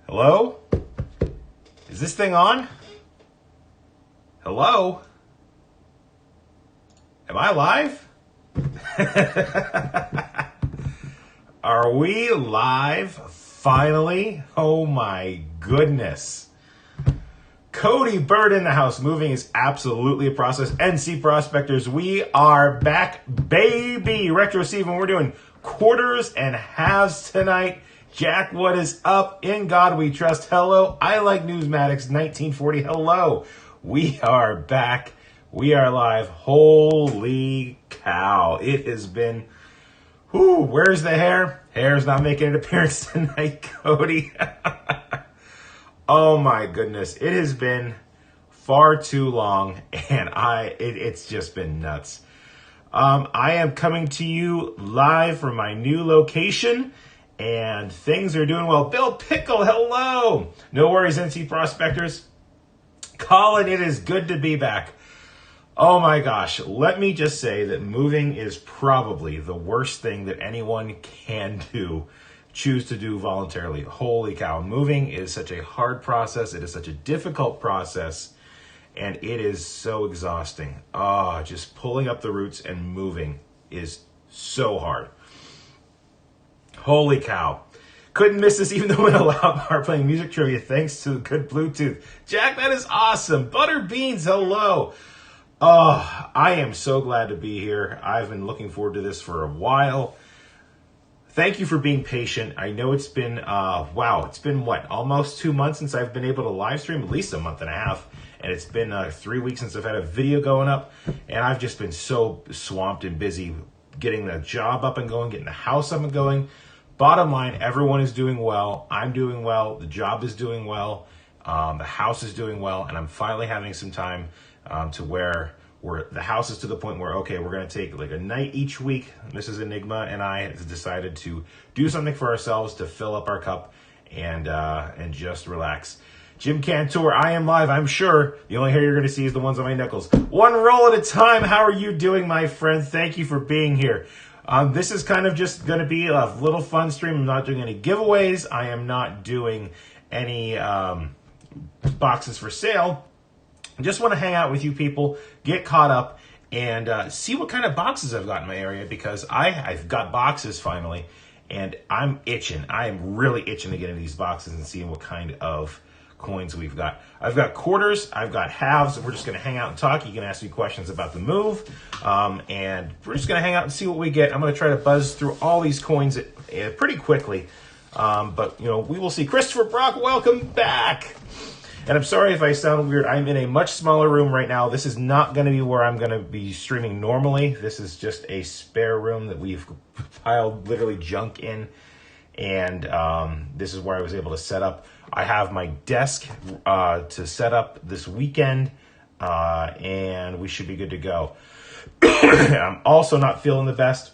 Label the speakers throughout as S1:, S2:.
S1: Hello? Is this thing on? Hello? Am I live? Are we live? Finally? Oh my goodness. Cody Bird in the house. Moving is absolutely a process. NC Prospectors, we are back, baby. Retro Steven, we're doing quarters and halves tonight. Jack, what is up? In God we trust. Hello. I like Newsmatics 1940. Hello. We are back. We are live. Holy cow. It has been... where's the hair? Hair's not making an appearance tonight, Cody. Oh my goodness. It has been far too long, and it's just been nuts. I am coming to you live from my new location, and things are doing well. Bill Pickle, hello. No worries, NC Prospectors. Colin, it is good to be back. Oh my gosh, let me just say that moving is probably the worst thing that anyone can choose to do voluntarily. Holy cow, moving is such a hard process. It is such a difficult process, and it is so exhausting. Just pulling up the roots and moving is so hard. Holy cow. Couldn't miss this even though in a loud bar playing music trivia thanks to good Bluetooth. Jack, that is awesome. Butter Beans, hello. I am so glad to be here. I've been looking forward to this for a while. Thank you for being patient. I know it's been, it's been what, almost 2 months since I've been able to live stream, at least a month and a half. And it's been 3 weeks since I've had a video going up. And I've just been so swamped and busy getting the job up and going, getting the house up and going. Bottom line, everyone is doing well. I'm doing well. The job is doing well. The house is doing well. And I'm finally having some time to where the house is to the point where, okay, we're going to take like a night each week. Mrs. Enigma and I have decided to do something for ourselves to fill up our cup and just relax. Jim Cantor, I am live, I'm sure. The only hair you're going to see is the ones on my knuckles. One roll at a time. How are you doing, my friend? Thank you for being here. This is kind of just going to be a little fun stream. I'm not doing any giveaways. I am not doing any boxes for sale. I just want to hang out with you people, get caught up, and see what kind of boxes I've got in my area, because I've got boxes finally, and I'm itching. I am really itching to get into these boxes and see what kind of coins we've got. I've got quarters, I've got halves, and we're just going to hang out and talk. You can ask me questions about the move, and we're just going to hang out and see what we get. I'm going to try to buzz through all these coins pretty quickly, but we will see. Christopher Brock, welcome back. And I'm sorry if I sound weird. I'm in a much smaller room right now. This is not going to be where I'm going to be streaming normally. This is just a spare room that we've piled literally junk in. And this is where I was able to set up. I have my desk to set up this weekend, and we should be good to go. I'm also not feeling the best.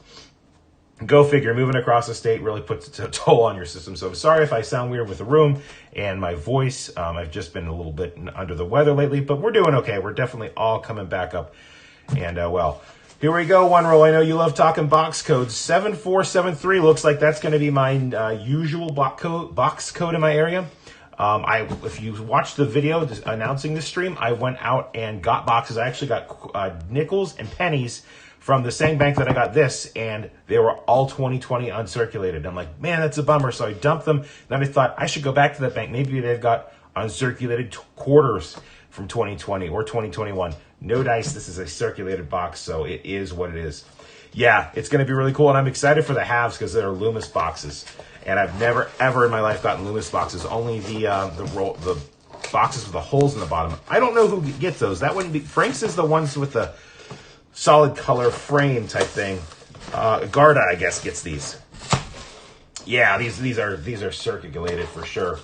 S1: Go figure, moving across the state really puts a toll on your system. So I'm sorry if I sound weird with the room and my voice. I've just been a little bit under the weather lately, but we're doing okay. We're definitely all coming back up. And, here we go, One Roll. I know you love talking box codes. 7473 looks like that's going to be my usual box code in my area. If you watched the video announcing the stream, I went out and got boxes. I actually got nickels and pennies from the same bank that I got this, and they were all 2020 uncirculated. I'm like, man, that's a bummer. So I dumped them. Then I thought I should go back to that bank. Maybe they've got uncirculated quarters from 2020 or 2021. No dice. This is a circulated box, so it is what it is. Yeah, it's going to be really cool, and I'm excited for the halves because they're Loomis boxes. And I've never, ever in my life gotten Loomis boxes. Only the boxes with the holes in the bottom. I don't know who gets those. That wouldn't be... Frank's is the ones with the solid color frame type thing. Garda, I guess, gets these. Yeah, these are circulated for sure.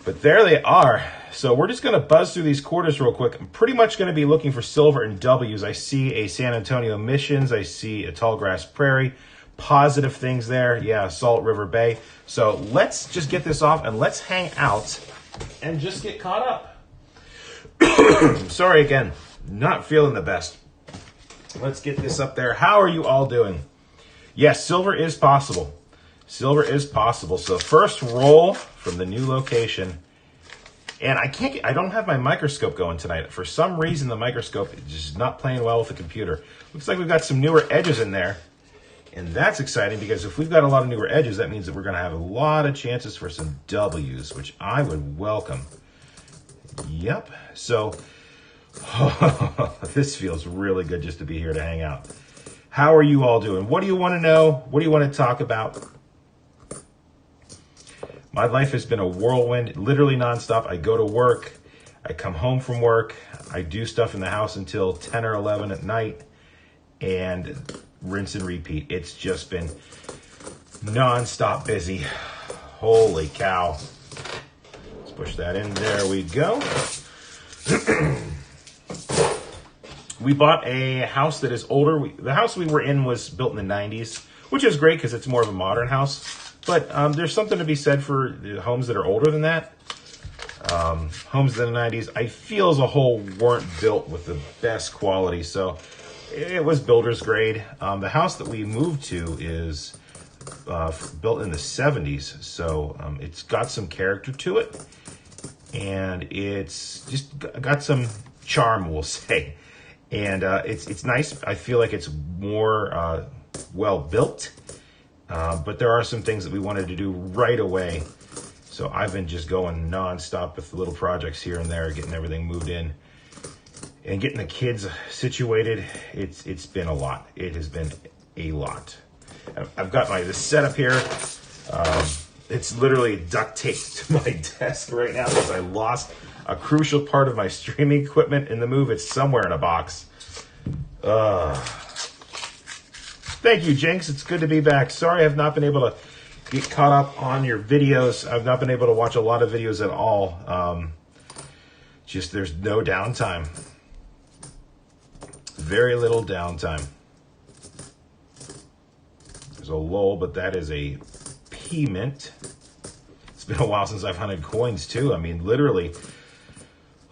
S1: But there they are. So we're just going to buzz through these quarters real quick. I'm pretty much going to be looking for silver and W's. I see a San Antonio Missions. I see a Tallgrass Prairie. Positive things there. Yeah, Salt River Bay. So let's just get this off and let's hang out and just get caught up. Sorry again. Not feeling the best. Let's get this up there. How are you all doing? Yes, silver is possible. Silver is possible. So first roll from the new location. And I don't have my microscope going tonight. For some reason, the microscope is just not playing well with the computer. Looks like we've got some newer edges in there. And that's exciting because if we've got a lot of newer edges, that means that we're going to have a lot of chances for some W's, which I would welcome. Yep. So this feels really good just to be here to hang out. How are you all doing? What do you want to know? What do you want to talk about? My life has been a whirlwind, literally nonstop. I go to work, I come home from work, I do stuff in the house until 10 or 11 at night, and rinse and repeat. It's just been nonstop busy. Holy cow. Let's push that in. There we go. We bought a house that is older. The house we were in was built in the 90s, which is great because it's more of a modern house. But there's something to be said for the homes that are older than that. Homes in the 90s, I feel as a whole, weren't built with the best quality. So it was builder's grade. The house that we moved to is built in the 70s. So it's got some character to it. And it's just got some charm, we'll say. And it's nice. I feel like it's more well built. But there are some things that we wanted to do right away. So I've been just going nonstop with little projects here and there, getting everything moved in and getting the kids situated. It's been a lot. It has been a lot. I've got this setup here. It's literally duct taped to my desk right now because I lost a crucial part of my streaming equipment in the move. It's somewhere in a box. Thank you, Jinx. It's good to be back. Sorry I've not been able to get caught up on your videos. I've not been able to watch a lot of videos at all. Just there's no downtime. Very little downtime. There's a lull, but that is a P-mint. It's been a while since I've hunted coins, too. I mean, literally,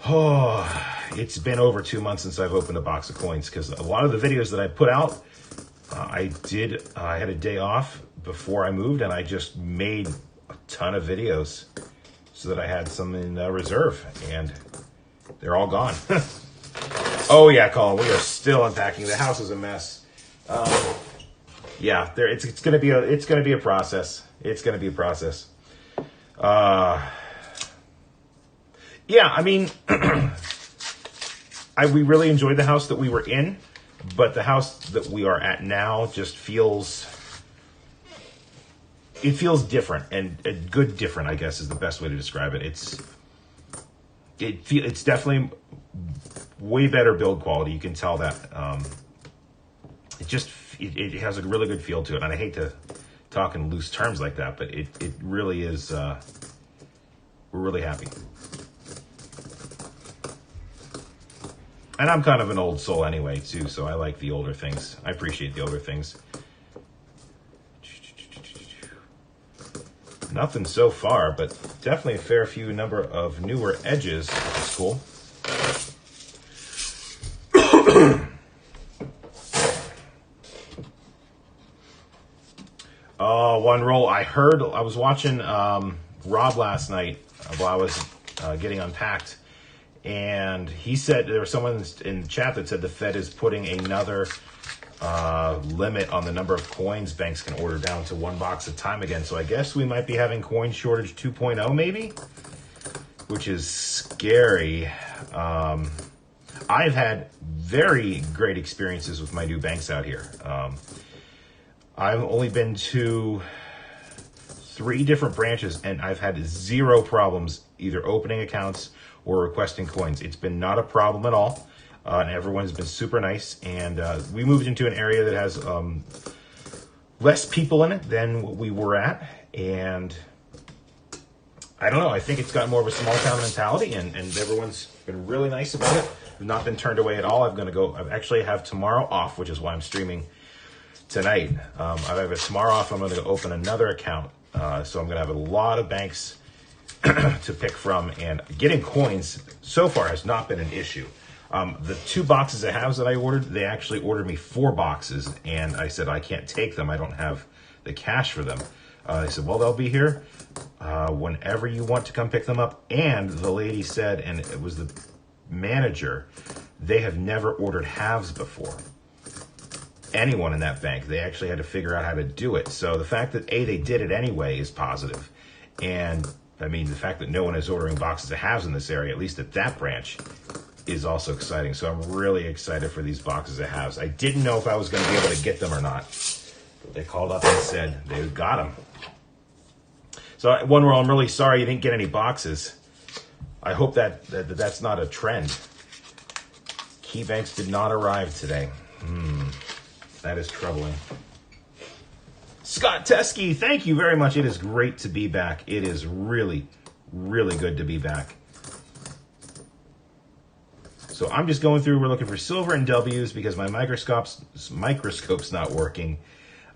S1: it's been over 2 months since I've opened a box of coins because a lot of the videos that I put out, I had a day off before I moved and I just made a ton of videos so that I had some in reserve and they're all gone. Oh yeah, Colin, we are still unpacking. The house is a mess. Yeah, it's gonna be a process. It's gonna be a process. Yeah, I mean, we really enjoyed the house that we were in. But the house that we are at now just feels different and good different, I guess, is the best way to describe it. It's definitely way better build quality. You can tell that. It has a really good feel to it. And I hate to talk in loose terms like that, but it really is, we're really happy. And I'm kind of an old soul anyway, too, so I like the older things. I appreciate the older things. Nothing so far, but definitely a fair few number of newer edges, which is cool. One roll. I was watching Rob last night while I was getting unpacked. And he said, there was someone in the chat that said the Fed is putting another limit on the number of coins banks can order down to 1 box at a time again. So I guess we might be having coin shortage 2.0 maybe, which is scary. I've had very great experiences with my new banks out here. I've only been to 3 different branches and I've had 0 problems either opening accounts or requesting coins. It's been not a problem at all. And everyone's been super nice. And we moved into an area that has less people in it than what we were at. And I don't know, I think it's got more of a small town mentality and everyone's been really nice about it. I've not been turned away at all. I actually have tomorrow off, which is why I'm streaming tonight. I have a tomorrow off. I'm gonna go open another account. So I'm gonna have a lot of banks to pick from, and getting coins so far has not been an issue. The 2 boxes of halves that I ordered, they actually ordered me 4 boxes, and I said I can't take them. I don't have the cash for them. They said, well, they'll be here whenever you want to come pick them up. And the lady said, and it was the manager, they have never ordered halves before. Anyone in that bank, they actually had to figure out how to do it. So the fact that, A, they did it anyway is positive. And, I mean, the fact that no one is ordering boxes of halves in this area, at least at that branch, is also exciting. So I'm really excited for these boxes of halves. I didn't know if I was going to be able to get them or not. But they called up and said they got them. So, one world, I'm really sorry you didn't get any boxes. I hope that's not a trend. Key banks did not arrive today. That is troubling. Scott Teskey, thank you very much. It is great to be back. It is really, really good to be back. So I'm just going through, we're looking for silver and W's because my microscope's not working.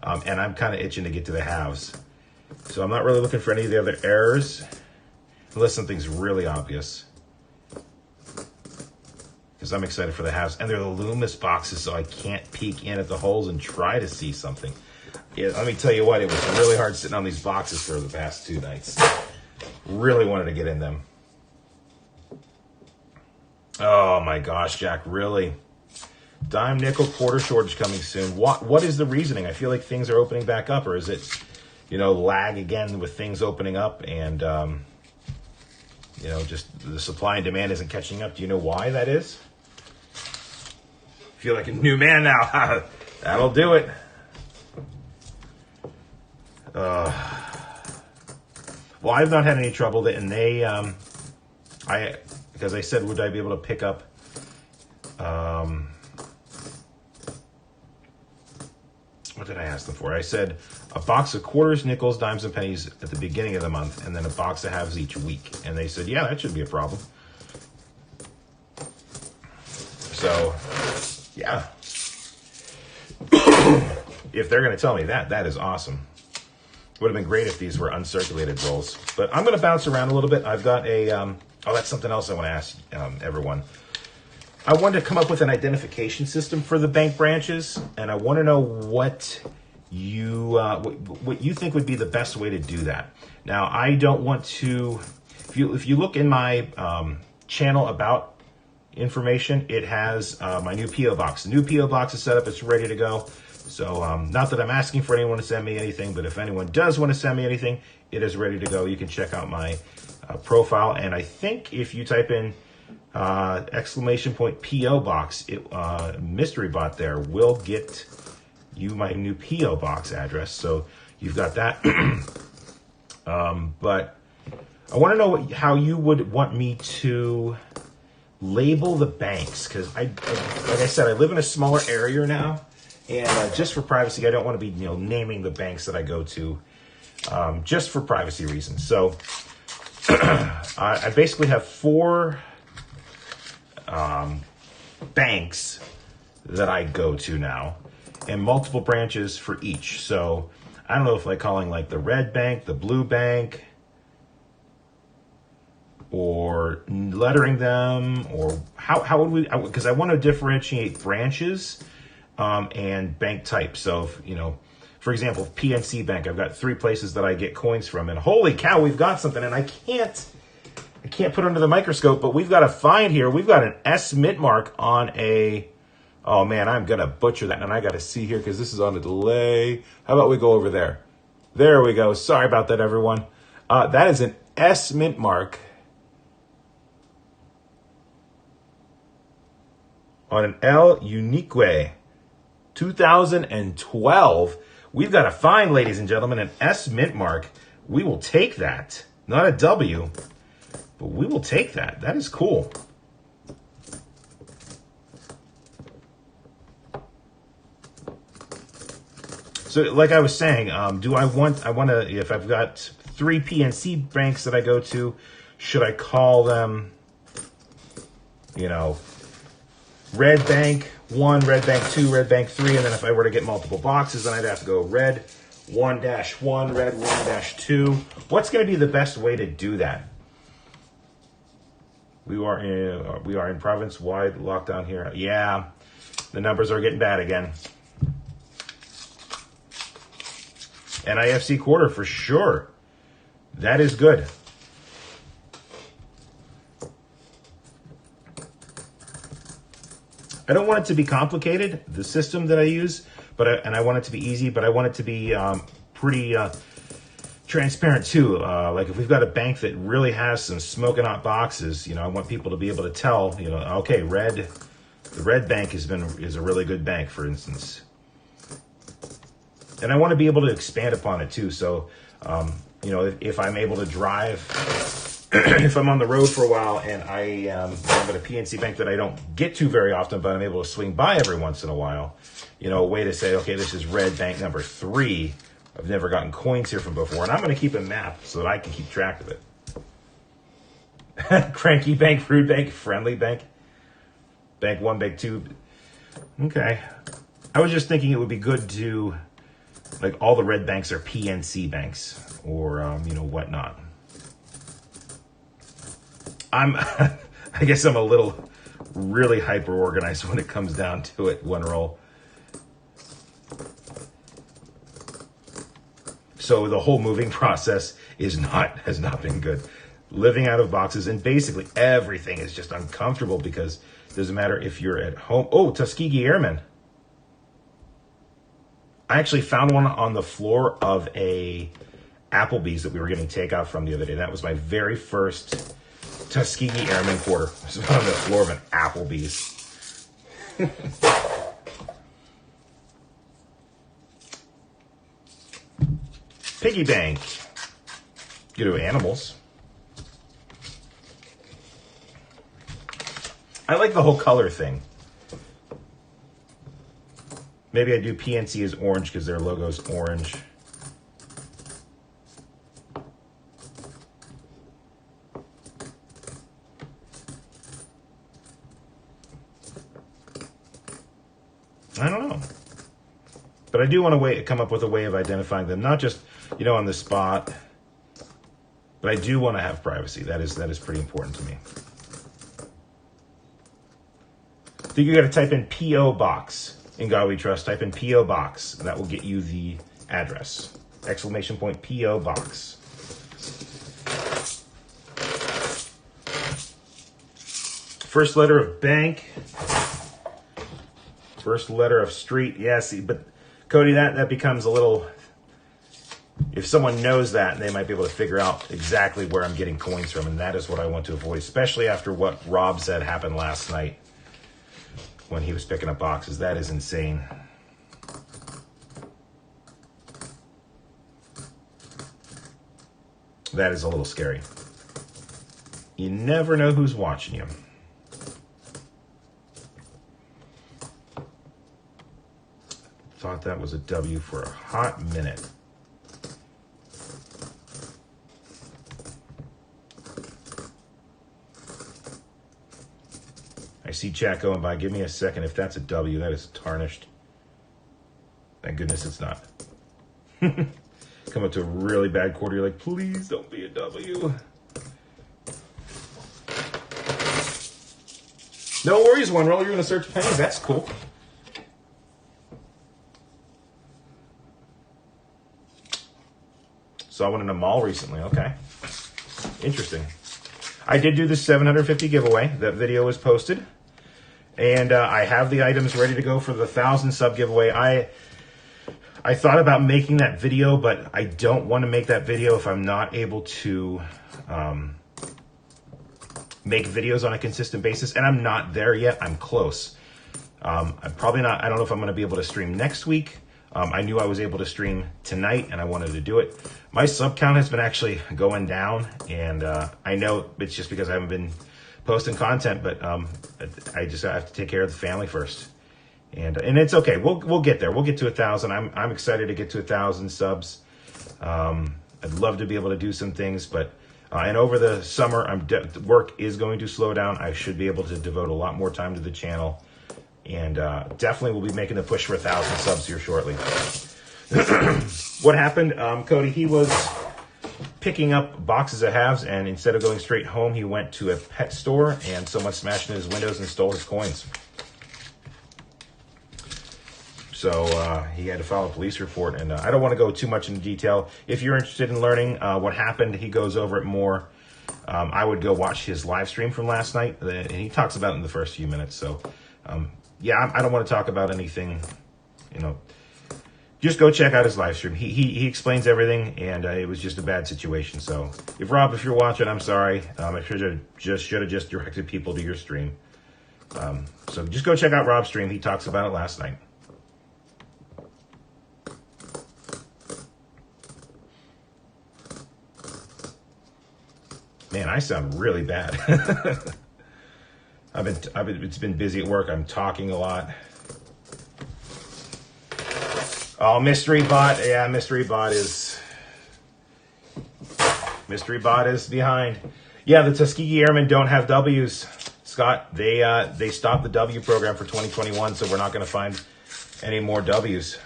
S1: And I'm kind of itching to get to the halves. So I'm not really looking for any of the other errors, unless something's really obvious. Because I'm excited for the halves. And they're the Loomis boxes, so I can't peek in at the holes and try to see something. Yeah, let me tell you what, it was really hard sitting on these boxes for the past 2 nights. Really wanted to get in them. Oh my gosh, Jack, really? Dime, nickel, quarter shortage coming soon. What is the reasoning? I feel like things are opening back up, or is it, lag again with things opening up and, just the supply and demand isn't catching up? Do you know why that is? Feel like a new man now. That'll do it. Well, I've not had any trouble, and because I said, would I be able to pick up, what did I ask them for? I said a box of quarters, nickels, dimes, and pennies at the beginning of the month, and then a box of halves each week. And they said, yeah, that shouldn't be a problem. So, yeah. If they're going to tell me that, that is awesome. Would have been great if these were uncirculated rolls. But I'm going to bounce around a little bit. I've got a, that's something else I want to ask everyone. I wanted to come up with an identification system for the bank branches, and I want to know what you think would be the best way to do that. Now, I don't want to, if you look in my channel about information, it has my new P.O. box. The new P.O. box is set up, it's ready to go. So not that I'm asking for anyone to send me anything, but if anyone does want to send me anything, it is ready to go. You can check out my profile, and I think if you type in exclamation point P.O. box, mystery bot there will get you my new P.O. box address. So you've got that. But I want to know how you would want me to label the banks, because like I said, I live in a smaller area now, and just for privacy, I don't want to be naming the banks that I go to, just for privacy reasons. So I basically have 4 banks that I go to now, and multiple branches for each. So I don't know if calling the red bank, the blue bank, or lettering them, or how would we, because I want to differentiate branches and bank types. So if, for example, PNC Bank, I've got 3 places that I get coins from, and holy cow, we've got something, and I can't put under the microscope, but we've got a find here. We've got an S mint mark on a, oh man, I'm going to butcher that, and I got to see here because this is on a delay. How about we go over there? There we go. Sorry about that, everyone. That is an S mint mark on an El Unique 2012. We've got a find, ladies and gentlemen, an S mint mark. We will take that. Not a W, but we will take that. That is cool. So like I was saying, I want to, if I've got 3 PNC banks that I go to, should I call them, Red Bank 1, Red Bank 2, Red Bank 3, and then if I were to get multiple boxes, then I'd have to go Red 1-1, Red 1-2. What's going to be the best way to do that? We are in province-wide lockdown here. Yeah, the numbers are getting bad again. NIFC quarter for sure. That is good. I don't want it to be complicated, the system that I use, and I want it to be easy, but I want it to be pretty transparent too. Like if we've got a bank that really has some smoking hot boxes, I want people to be able to tell, okay, the red bank is a really good bank, for instance. And I want to be able to expand upon it too. So, if I'm able to drive, if I'm on the road for a while and I'm at a PNC bank that I don't get to very often, but I'm able to swing by every once in a while, a way to say, okay, this is red bank number 3. I've never gotten coins here from before, and I'm going to keep a map so that I can keep track of it. Cranky bank, rude bank, friendly bank, bank 1, bank 2. Okay. I was just thinking it would be good to, like, all the red banks are PNC banks or, whatnot. I guess I'm a little really hyper organized when it comes down to it, one roll. So the whole moving process has not been good. Living out of boxes, and basically everything is just uncomfortable because it doesn't matter if you're at home. Oh, Tuskegee Airmen. I actually found one on the floor of a Applebee's that we were getting takeout from the other day. That was my very first Tuskegee Airmen quarter. It was on the floor of an Applebee's. Piggy bank. You do animals. I like the whole color thing. Maybe I do PNC as orange because their logo's orange. I don't know. But I do want to come up with a way of identifying them, not just, on the spot. But I do want to have privacy. That is pretty important to me. I think you got to type in P.O. Box. In God We Trust, type in P.O. Box. That will get you the address. Exclamation point P.O. Box. First letter of bank. First letter of street. Yeah, see, but Cody, that becomes a little... If someone knows that, they might be able to figure out exactly where I'm getting coins from, and that is what I want to avoid, especially after what Rob said happened last night when he was picking up boxes. That is insane. That is a little scary. You never know who's watching you. Thought that was a W for a hot minute. I see chat going by. Give me a second. If that's a W, that is tarnished. Thank goodness it's not. Come up to a really bad quarter. You're like, please don't be a W. No worries, one roll. You're going to search pennies. That's cool. Saw one in a mall recently. Okay. Interesting. I did do the 750 giveaway. That video was posted. And I have the items ready to go for the 1,000 sub giveaway. I thought about making that video, but I don't want to make that video if I'm not able to make videos on a consistent basis. And I'm not there yet. I'm close. I'm probably not. I don't know if I'm going to be able to stream next week. I knew I was able to stream tonight, and I wanted to do it. My sub count has been actually going down, and I know it's just because I haven't been posting content, but I just have to take care of the family first, and it's okay. We'll get there. We'll get to 1,000. I'm excited to get to 1,000 subs. I'd love to be able to do some things, but and over the summer, work is going to slow down. I should be able to devote a lot more time to the channel, and definitely we'll be making the push for 1,000 subs here shortly. What happened, Cody? He was picking up boxes of halves, and instead of going straight home, he went to a pet store, and someone smashed in his windows and stole his coins. So he had to file a police report, and I don't want to go too much into detail. If you're interested in learning what happened, he goes over it more. I would go watch his live stream from last night, and he talks about it in the first few minutes. So, yeah, I don't want to talk about anything, you know. Just go check out his live stream. He explains everything, and it was just a bad situation. So, if you're watching, I'm sorry. I should have just directed people to your stream. So just go check out Rob's stream. He talks about it last night. Man, I sound really bad. It's been busy at work. I'm talking a lot. Oh, Mystery Bot. Yeah, Mystery Bot is behind. Yeah, the Tuskegee Airmen don't have W's, Scott. They stopped the W program for 2021, so we're not going to find any more W's.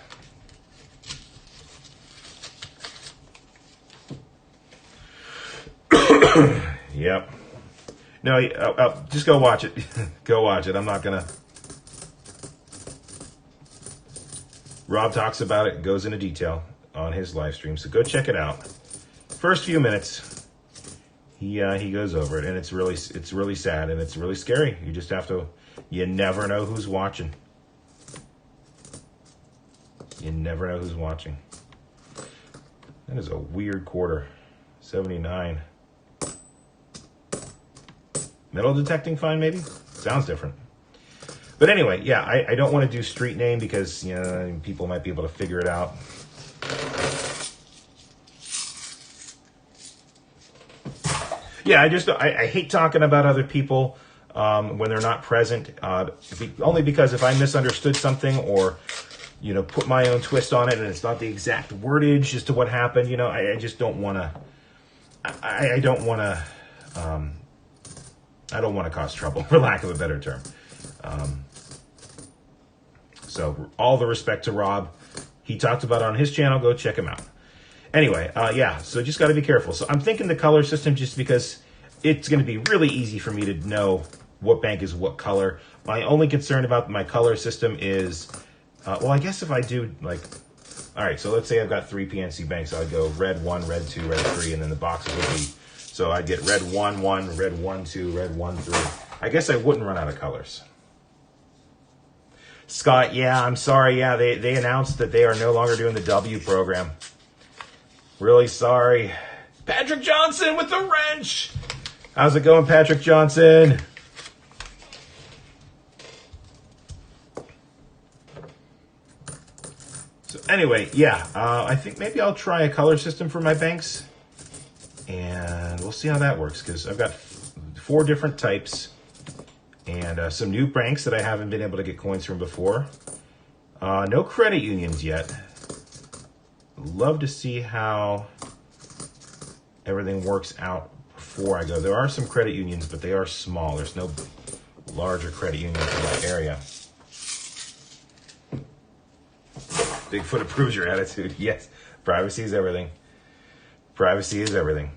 S1: Yep. No, just go watch it. Go watch it. I'm not going to. Rob talks about it, goes into detail on his live stream, so go check it out. First few minutes, he goes over it, and it's really sad and it's really scary. You just have to. You never know who's watching. You never know who's watching. That is a weird quarter. 79. Metal detecting fine, maybe? Sounds different. But anyway, yeah, I don't want to do street name because, you know, people might be able to figure it out. Yeah, I hate talking about other people when they're not present, only because if I misunderstood something or, you know, put my own twist on it and it's not the exact wordage as to what happened, you know, I just don't want to, I don't want to cause trouble, for lack of a better term. So all the respect to Rob. He talked about it on his channel. Go check him out. Anyway, yeah, so just got to be careful. So I'm thinking the color system just because it's going to be really easy for me to know what bank is what color. My only concern about my color system is, well, I guess if I do like, all right, so let's say I've got 3 PNC banks. I'd go red 1, red 2, red 3, and then the boxes would be, so I'd get red 1, 1, red 1, 2, red 1, 3. I guess I wouldn't run out of colors. Scott, yeah, I'm sorry. Yeah, they announced that they are no longer doing the W program. Really sorry. Patrick Johnson with the wrench. How's it going, Patrick Johnson? So anyway, yeah, I think maybe I'll try a color system for my banks. And we'll see how that works because I've got 4 different types. And some new banks that I haven't been able to get coins from before. No credit unions yet. Love to see how everything works out before I go. There are some credit unions, but they are small. There's no larger credit unions in that area. Bigfoot approves your attitude. Yes, privacy is everything. Privacy is everything.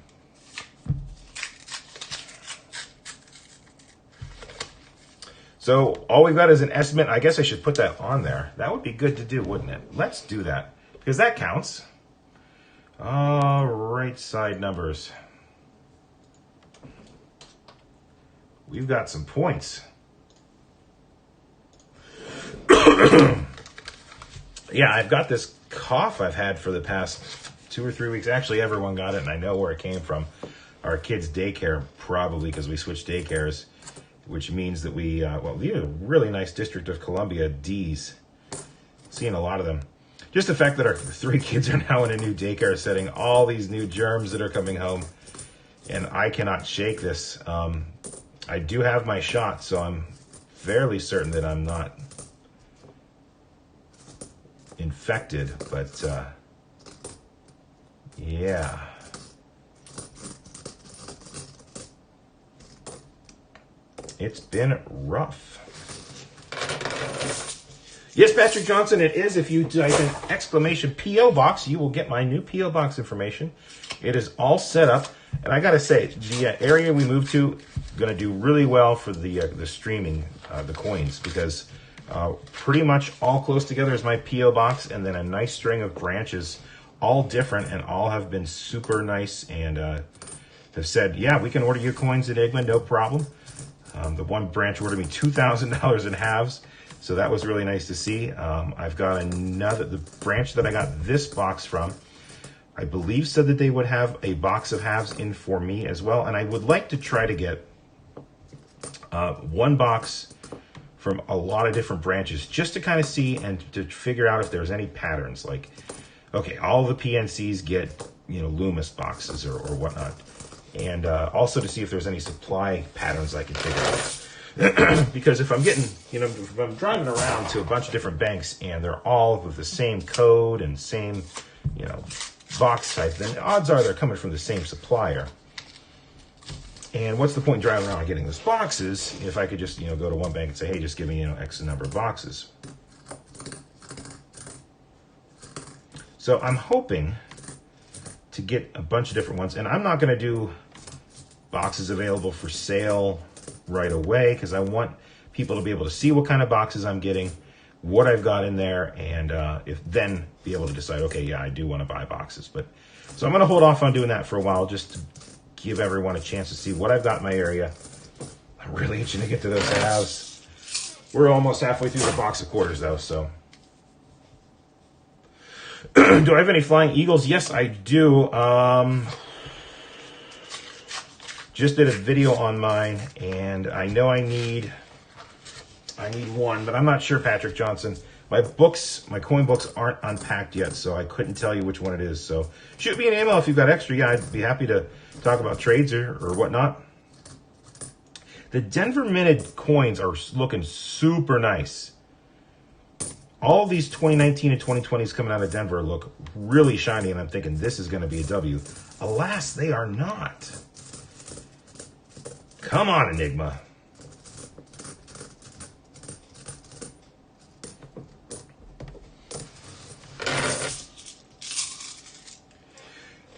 S1: So all we've got is an estimate. I guess I should put that on there. That would be good to do, wouldn't it? Let's do that because that counts. Right side numbers. We've got some points. Yeah, I've got this cough I've had for the past 2 or 3 weeks. Actually, everyone got it, and I know where it came from. Our kids' daycare, probably because we switched daycares. Which means that we have a really nice District of Columbia D's. Seeing a lot of them. Just the fact that our 3 kids are now in a new daycare setting, all these new germs that are coming home, and I cannot shake this. I do have my shot, so I'm fairly certain that I'm not infected, but yeah. It's been rough. Yes, Patrick Johnson, it is. If you type in exclamation P.O. Box, you will get my new P.O. Box information. It is all set up. And I got to say, the area we moved to going to do really well for the streaming, the coins, because Pretty much all close together is my P.O. box, and then a nice string of branches, all different, and all have been super nice and have said, yeah, we can order you coins at Enigma, no problem. The one branch ordered me $2,000 in halves, so that was really nice to see. I've got the branch that I got this box from, I believe said that they would have a box of halves in for me as well, and I would like to try to get one box from a lot of different branches just to kind of see and to figure out if there's any patterns. Like, okay, all the PNCs get, Loomis boxes or whatnot. And also to see if there's any supply patterns I can figure out. Because if I'm getting, if I'm driving around to a bunch of different banks and they're all with the same code and same, box type, then odds are they're coming from the same supplier. And what's the point in driving around and getting those boxes if I could just, go to one bank and say, hey, just give me, X number of boxes. So I'm hoping to get a bunch of different ones. And I'm not going to do boxes available for sale right away because I want people to be able to see what kind of boxes I'm getting, what I've got in there, and if then be able to decide, okay, yeah, I do want to buy boxes. So I'm going to hold off on doing that for a while just to give everyone a chance to see what I've got in my area. I'm really itching to get to those halves. We're almost halfway through the box of quarters though, so. Do I have any Flying Eagles? Yes, I do. Just did a video on mine, and I know I need one, but I'm not sure, Patrick Johnson. My coin books aren't unpacked yet, so I couldn't tell you which one it is. So shoot me an email if you've got extra. Yeah, I'd be happy to talk about trades or whatnot. The Denver minted coins are looking super nice. All of these 2019 and 2020s coming out of Denver look really shiny, and I'm thinking this is going to be a W. Alas, they are not. Come on, Enigma.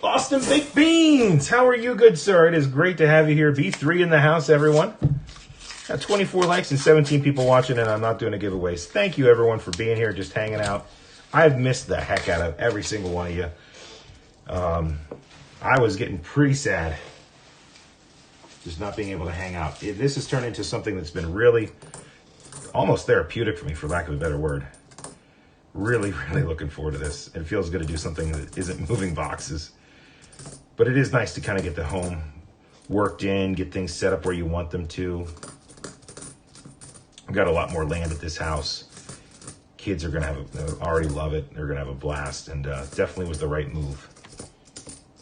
S1: Austin Baked Beans, how are you, good sir? It is great to have you here. B3 in the house, everyone. Got 24 likes and 17 people watching, and I'm not doing a giveaways. Thank you, everyone, for being here, just hanging out. I've missed the heck out of every single one of you. I was getting pretty sad just not being able to hang out. This has turned into something that's been really almost therapeutic for me, for lack of a better word. Really, really looking forward to this. It feels good to do something that isn't moving boxes. But it is nice to kind of get the home worked in, get things set up where you want them to. I've got a lot more land at this house. Kids are going to already love it. They're going to have a blast, and definitely was the right move.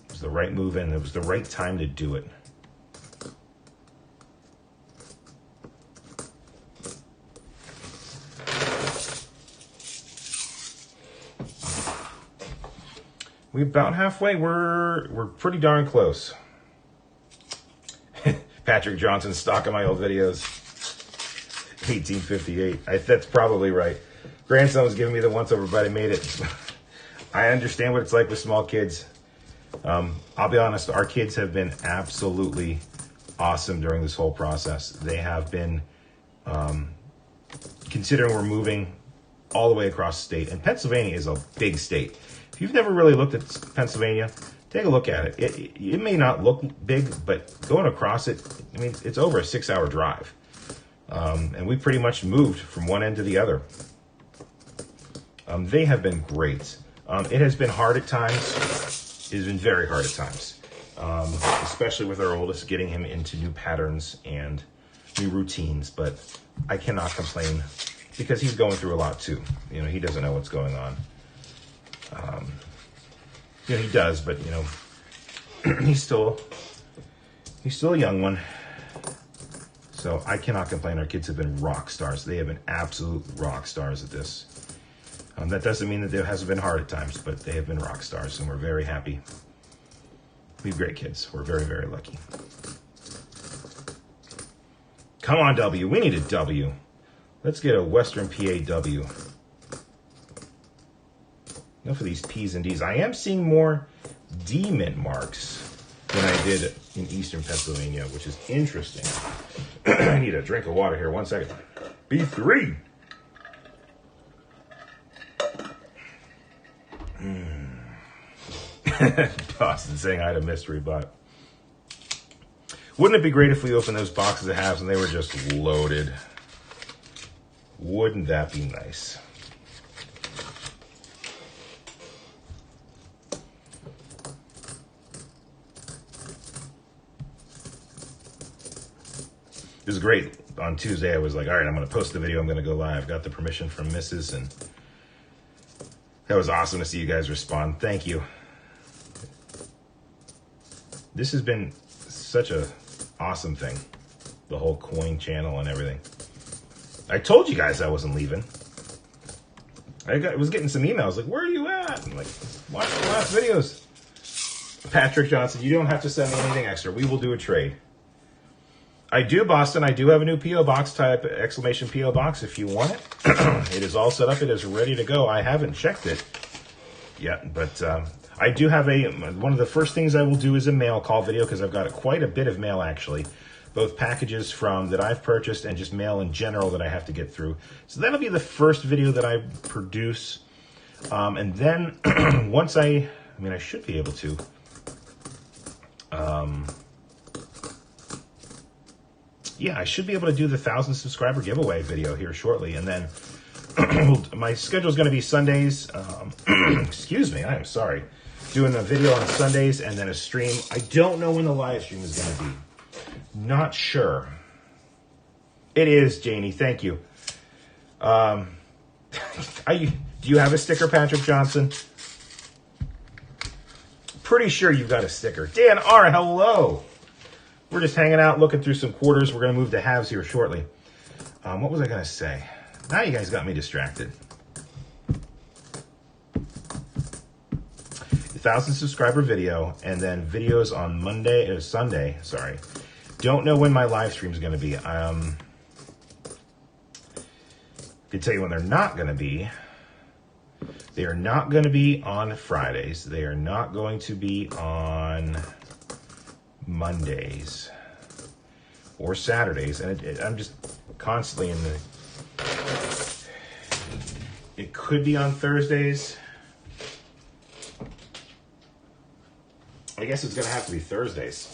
S1: It was the right move, and it was the right time to do it. We're about halfway. We're pretty darn close. Patrick Johnson stalking my old videos. 1858. That's probably right. Grandson was giving me the once over, but I made it. I understand what it's like with small kids. I'll be honest, our kids have been absolutely awesome during this whole process. They have been, considering we're moving all the way across the state, and Pennsylvania is a big state. If you've never really looked at Pennsylvania, take a look at it. It may not look big, but going across it, I mean, it's over a 6-hour drive. And we pretty much moved from one end to the other. They have been great. It has been hard at times. It has been very hard at times, especially with our oldest, getting him into new patterns and new routines. But I cannot complain because he's going through a lot too. He doesn't know what's going on. He does, but he's still a young one. So I cannot complain. Our kids have been rock stars. They have been absolute rock stars at this. That doesn't mean that it hasn't been hard at times, but they have been rock stars, and we're very happy. We have great kids. We're very, very lucky. Come on, W. We need a W. Let's get a Western PA W. Enough of these P's and D's. I am seeing more D mint marks than I did in Eastern Pennsylvania, which is interesting. I need a drink of water here. 1 second. B3. Dawson saying I had a mystery bot. Wouldn't it be great if we opened those boxes of halves and they were just loaded? Wouldn't that be nice? It was great. On Tuesday, I was like, all right, I'm going to post the video. I'm going to go live. Got the permission from Mrs. And that was awesome to see you guys respond. Thank you. This has been such a awesome thing. The whole coin channel and everything. I told you guys I wasn't leaving. I was getting some emails like, where are you at? I'm like, watch the last videos. Patrick Johnson, you don't have to send me anything extra. We will do a trade. I do, Boston. I do have a new P.O. box type, exclamation P.O. box if you want it. It is all set up. It is ready to go. I haven't checked it yet, but I do have one of the first things I will do is a mail call video because I've got quite a bit of mail actually. Both packages that I've purchased and just mail in general that I have to get through. So that'll be the first video that I produce. And then once I should be able to. Yeah, I should be able to do the 1,000 subscriber giveaway video here shortly. And then my schedule is going to be Sundays. Excuse me, I am sorry. Doing a video on Sundays and then a stream. I don't know when the live stream is going to be. Not sure. It is, Janie. Thank you. Do you have a sticker, Patrick Johnson? Pretty sure you've got a sticker. Dan R, hello. We're just hanging out, looking through some quarters. We're going to move to halves here shortly. What was I going to say? Now you guys got me distracted. 1,000 subscriber video, and then videos on Sunday. Sorry. Don't know when my live stream is going to be. I can tell you when they're not going to be. They are not going to be on Fridays. They are not going to be on Mondays or Saturdays, and I'm just constantly in the. It could be on Thursdays. I guess it's going to have to be Thursdays.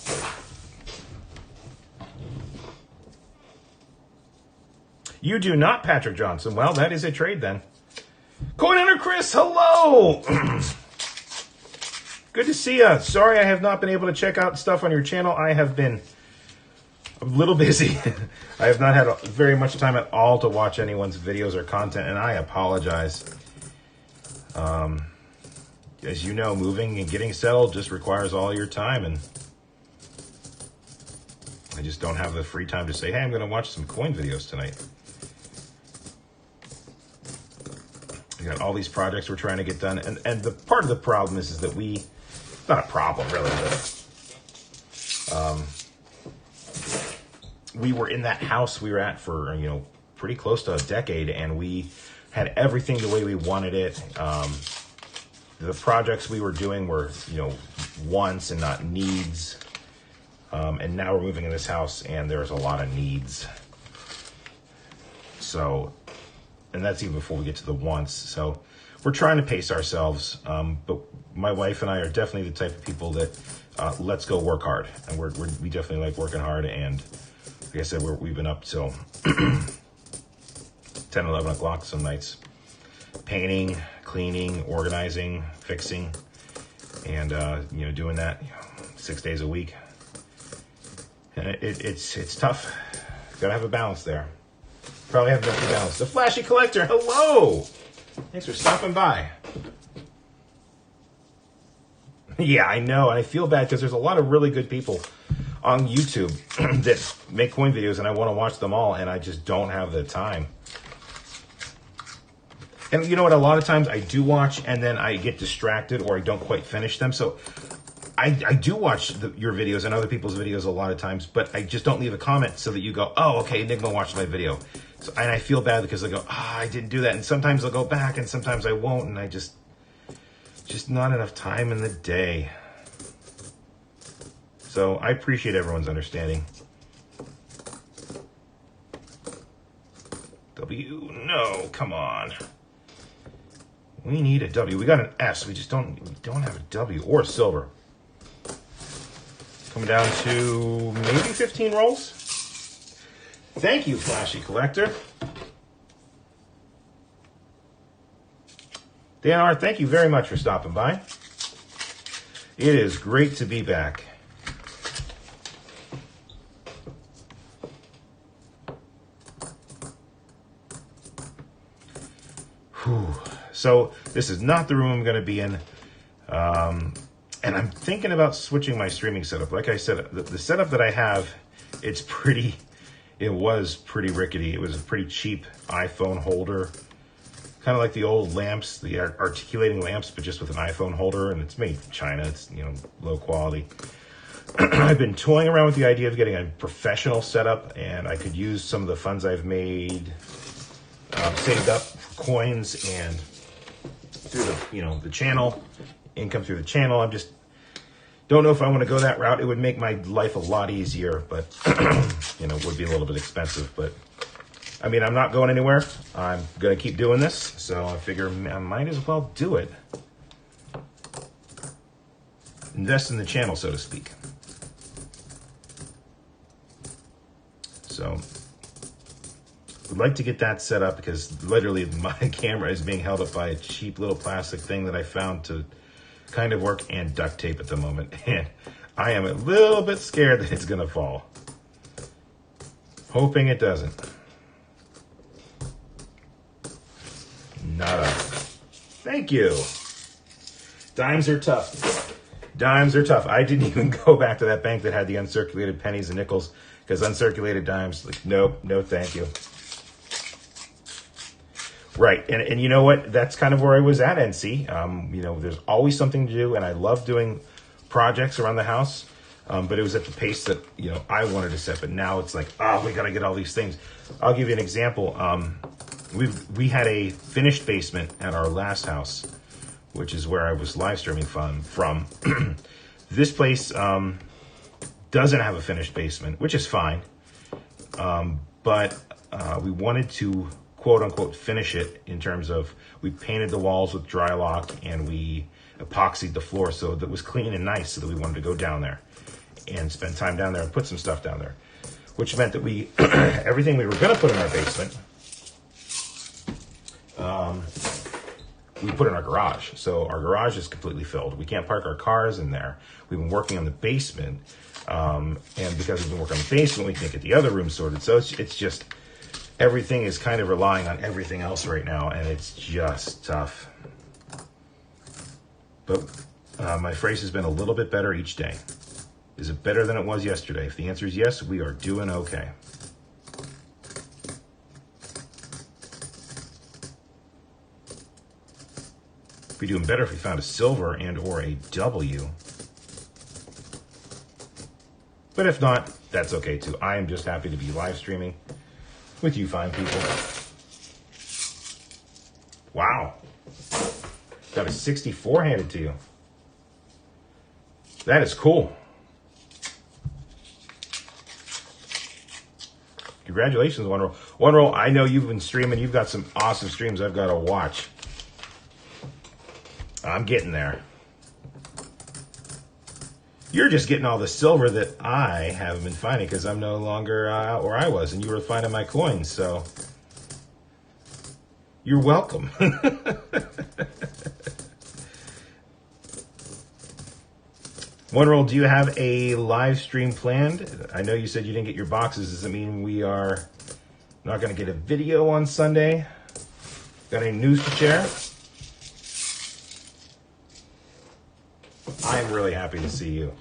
S1: You do not, Patrick Johnson. Well, that is a trade then. Coin Hunter Chris, hello. Good to see you. Sorry I have not been able to check out stuff on your channel. I have been a little busy. I have not had very much time at all to watch anyone's videos or content, and I apologize. As you know, moving and getting settled just requires all your time, and I just don't have the free time to say, hey, I'm going to watch some coin videos tonight. We got all these projects we're trying to get done, and the part of the problem is that it's not a problem really, but we were in that house we were at for pretty close to a decade, and we had everything the way we wanted it. The projects we were doing were wants and not needs, and now we're moving in this house and there's a lot of needs. So, and that's even before we get to the wants. So we're trying to pace ourselves, but my wife and I are definitely the type of people that let's go work hard, and we definitely like working hard. And like I said, we've been up till 10, 11 o'clock some nights, painting, cleaning, organizing, fixing, and doing that 6 days a week. And it's tough. Gotta have a balance there. Probably have enough balance. The Flashy Collector, hello! Thanks for stopping by. Yeah, I know, and I feel bad because there's a lot of really good people on YouTube that make coin videos, and I want to watch them all, and I just don't have the time. And you know what? A lot of times I do watch, and then I get distracted, or I don't quite finish them. So I do watch your videos and other people's videos a lot of times, but I just don't leave a comment so that you go, oh, okay, Enigma watched my video. So, and I feel bad because I go, I didn't do that. And sometimes I'll go back, and sometimes I won't, and I just not enough time in the day. So I appreciate everyone's understanding. No, come on. We need a W. We got an S. We don't have a W or a silver. Coming down to maybe 15 rolls. Thank you, Flashy Collector. DNR, thank you very much for stopping by. It is great to be back. Whew. So this is not the room I'm going to be in. And I'm thinking about switching my streaming setup. Like I said, the setup that I have, it was pretty rickety. It was a pretty cheap iPhone holder. Kind of like the old lamps, the articulating lamps, but just with an iPhone holder, and it's made in China. It's, low quality. I've been toying around with the idea of getting a professional setup, and I could use some of the funds I've made, saved up for coins and through the channel, income through the channel. I'm just don't know if I want to go that route. It would make my life a lot easier, but it would be a little bit expensive. But I mean, I'm not going anywhere. I'm going to keep doing this, so I figure I might as well do it. Invest in the channel, so to speak. So, would like to get that set up because literally my camera is being held up by a cheap little plastic thing that I found to kind of work, and duct tape at the moment. And I am a little bit scared that it's going to fall. Hoping it doesn't. Nada. Thank you. Dimes are tough. Dimes are tough. I didn't even go back to that bank that had the uncirculated pennies and nickels, because uncirculated dimes, like, nope, no thank you. Right, and you know what? That's kind of where I was at, NC. There's always something to do, and I love doing projects around the house, but it was at the pace that, I wanted to set. But now it's like, we got to get all these things. I'll give you an example. We had a finished basement at our last house, which is where I was live streaming from. This place doesn't have a finished basement, which is fine. But we wanted to quote unquote finish it in terms of we painted the walls with Drylock and we epoxied the floor so that it was clean and nice, so that we wanted to go down there and spend time down there and put some stuff down there, which meant that we everything we were going to put in our basement we put in our garage. So our garage is completely filled. We can't park our cars in there. We've been working on the basement, and because we've been working on the basement, we can't get the other room sorted. So it's just everything is kind of relying on everything else right now, and it's just tough. But my phrase has been a little bit better each day. Is it better than it was yesterday? If the answer is yes, we are doing okay. We'd be doing better if we found a silver and or a W. But if not, that's okay too. I am just happy to be live streaming with you fine people. Wow. Got a 64 handed to you. That is cool. Congratulations, One Roll. One Roll, I know you've been streaming. You've got some awesome streams I've got to watch. I'm getting there. You're just getting all the silver that I haven't been finding because I'm no longer out where I was, and you were finding my coins, so you're welcome. One Roll, do you have a live stream planned? I know you said you didn't get your boxes. Does it mean we are not going to get a video on Sunday? Got any news to share? I'm really happy to see you,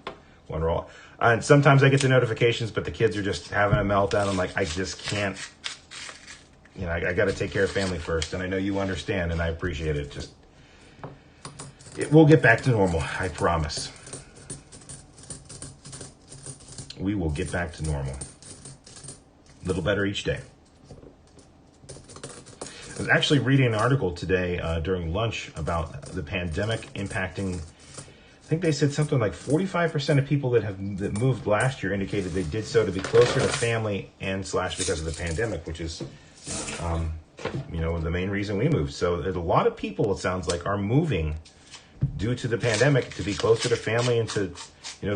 S1: One Roll. And sometimes I get the notifications, but the kids are just having a meltdown. I'm like, I just can't, I got to take care of family first. And I know you understand, and I appreciate it. We'll get back to normal, I promise. We will get back to normal. A little better each day. I was actually reading an article today during lunch about the pandemic impacting, I think they said something like 45% of people that moved last year indicated they did so to be closer to family and / because of the pandemic, which is the main reason we moved. So there's a lot of people, it sounds like, are moving due to the pandemic to be closer to family and to,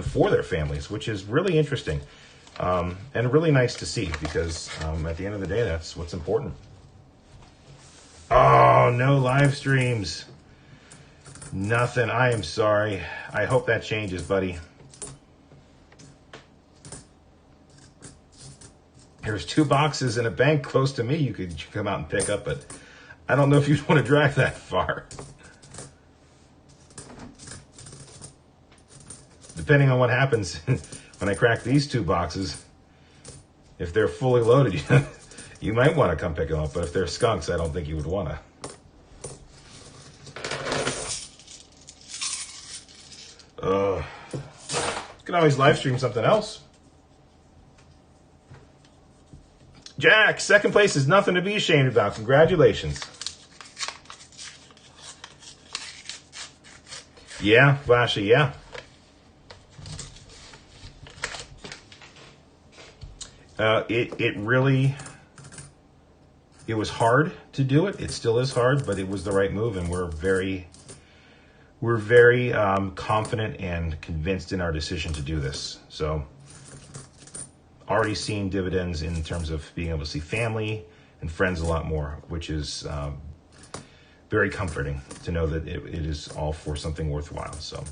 S1: for their families, which is really interesting and really nice to see because at the end of the day, that's what's important. Oh, no live streams. Nothing. I am sorry. I hope that changes, buddy. There's 2 boxes in a bank close to me you could come out and pick up, but I don't know if you'd want to drive that far. Depending on what happens when I crack these 2 boxes, if they're fully loaded, you might want to come pick them up, but if they're skunks, I don't think you would want to. You can always live stream something else. Jack, second place is nothing to be ashamed about. Congratulations. Yeah, Flashy, yeah. It was hard to do it. It still is hard, but it was the right move, and we're very confident and convinced in our decision to do this. So already seeing dividends in terms of being able to see family and friends a lot more, which is very comforting to know that it is all for something worthwhile. So.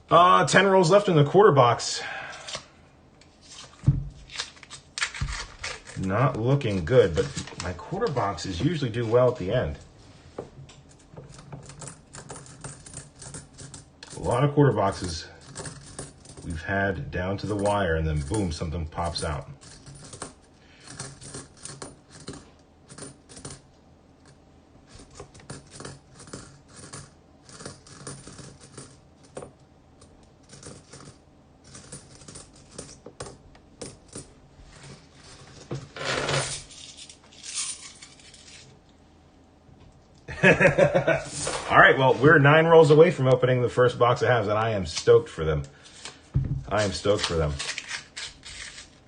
S1: Uh, 10 rolls left in the quarter box. Not looking good, but my quarter boxes usually do well at the end. A lot of quarter boxes we've had down to the wire, and then boom, something pops out. All right, well, we're 9 rolls away from opening the first box of halves, and I am stoked for them. I am stoked for them.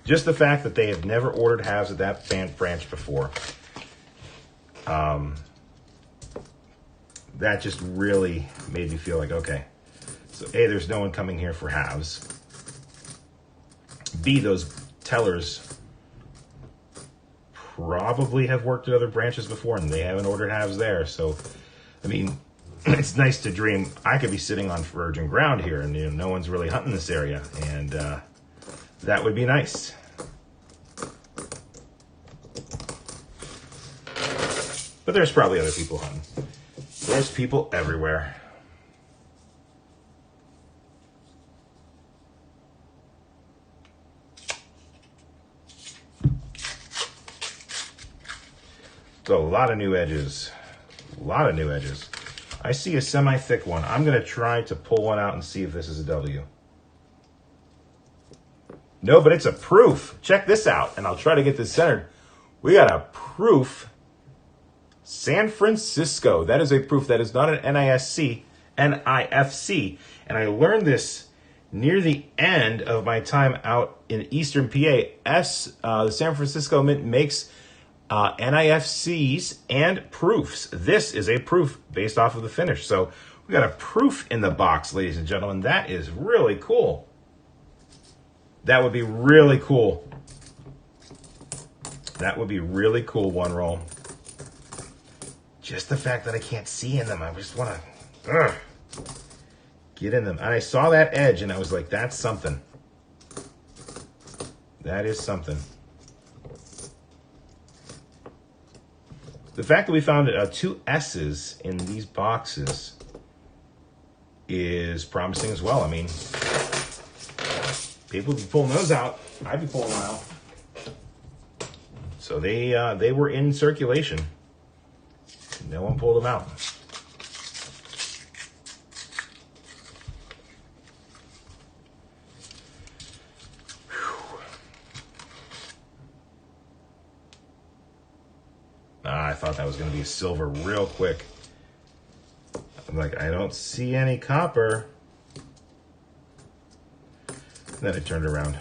S1: Just the fact that they have never ordered halves at that branch before, that just really made me feel like, okay, so A, there's no one coming here for halves. B, those tellers probably have worked at other branches before and they haven't ordered halves there. So, I mean, it's nice to dream I could be sitting on virgin ground here and no one's really hunting this area, and that would be nice. But there's probably other people hunting. There's people everywhere. So a lot of new edges. A lot of new edges. I see a semi-thick one. I'm going to try to pull one out and see if this is a W. No, but it's a proof. Check this out, and I'll try to get this centered. We got a proof. San Francisco. That is a proof. That is not an NIFC. NIFC. And I learned this near the end of my time out in Eastern PA. The San Francisco Mint makes NIFCs and proofs. This is a proof based off of the finish. So we got a proof in the box, ladies and gentlemen. That is really cool. That would be really cool. That would be really cool, one roll. Just the fact that I can't see in them. I just want to get in them. And I saw that edge and I was like, that's something. That is something. The fact that we found 2 S's in these boxes is promising as well. I mean, people be pulling those out. I'd be pulling them out. So they were in circulation. No one pulled them out. I thought that was going to be a silver real quick. I'm like, I don't see any copper. And then I turned around.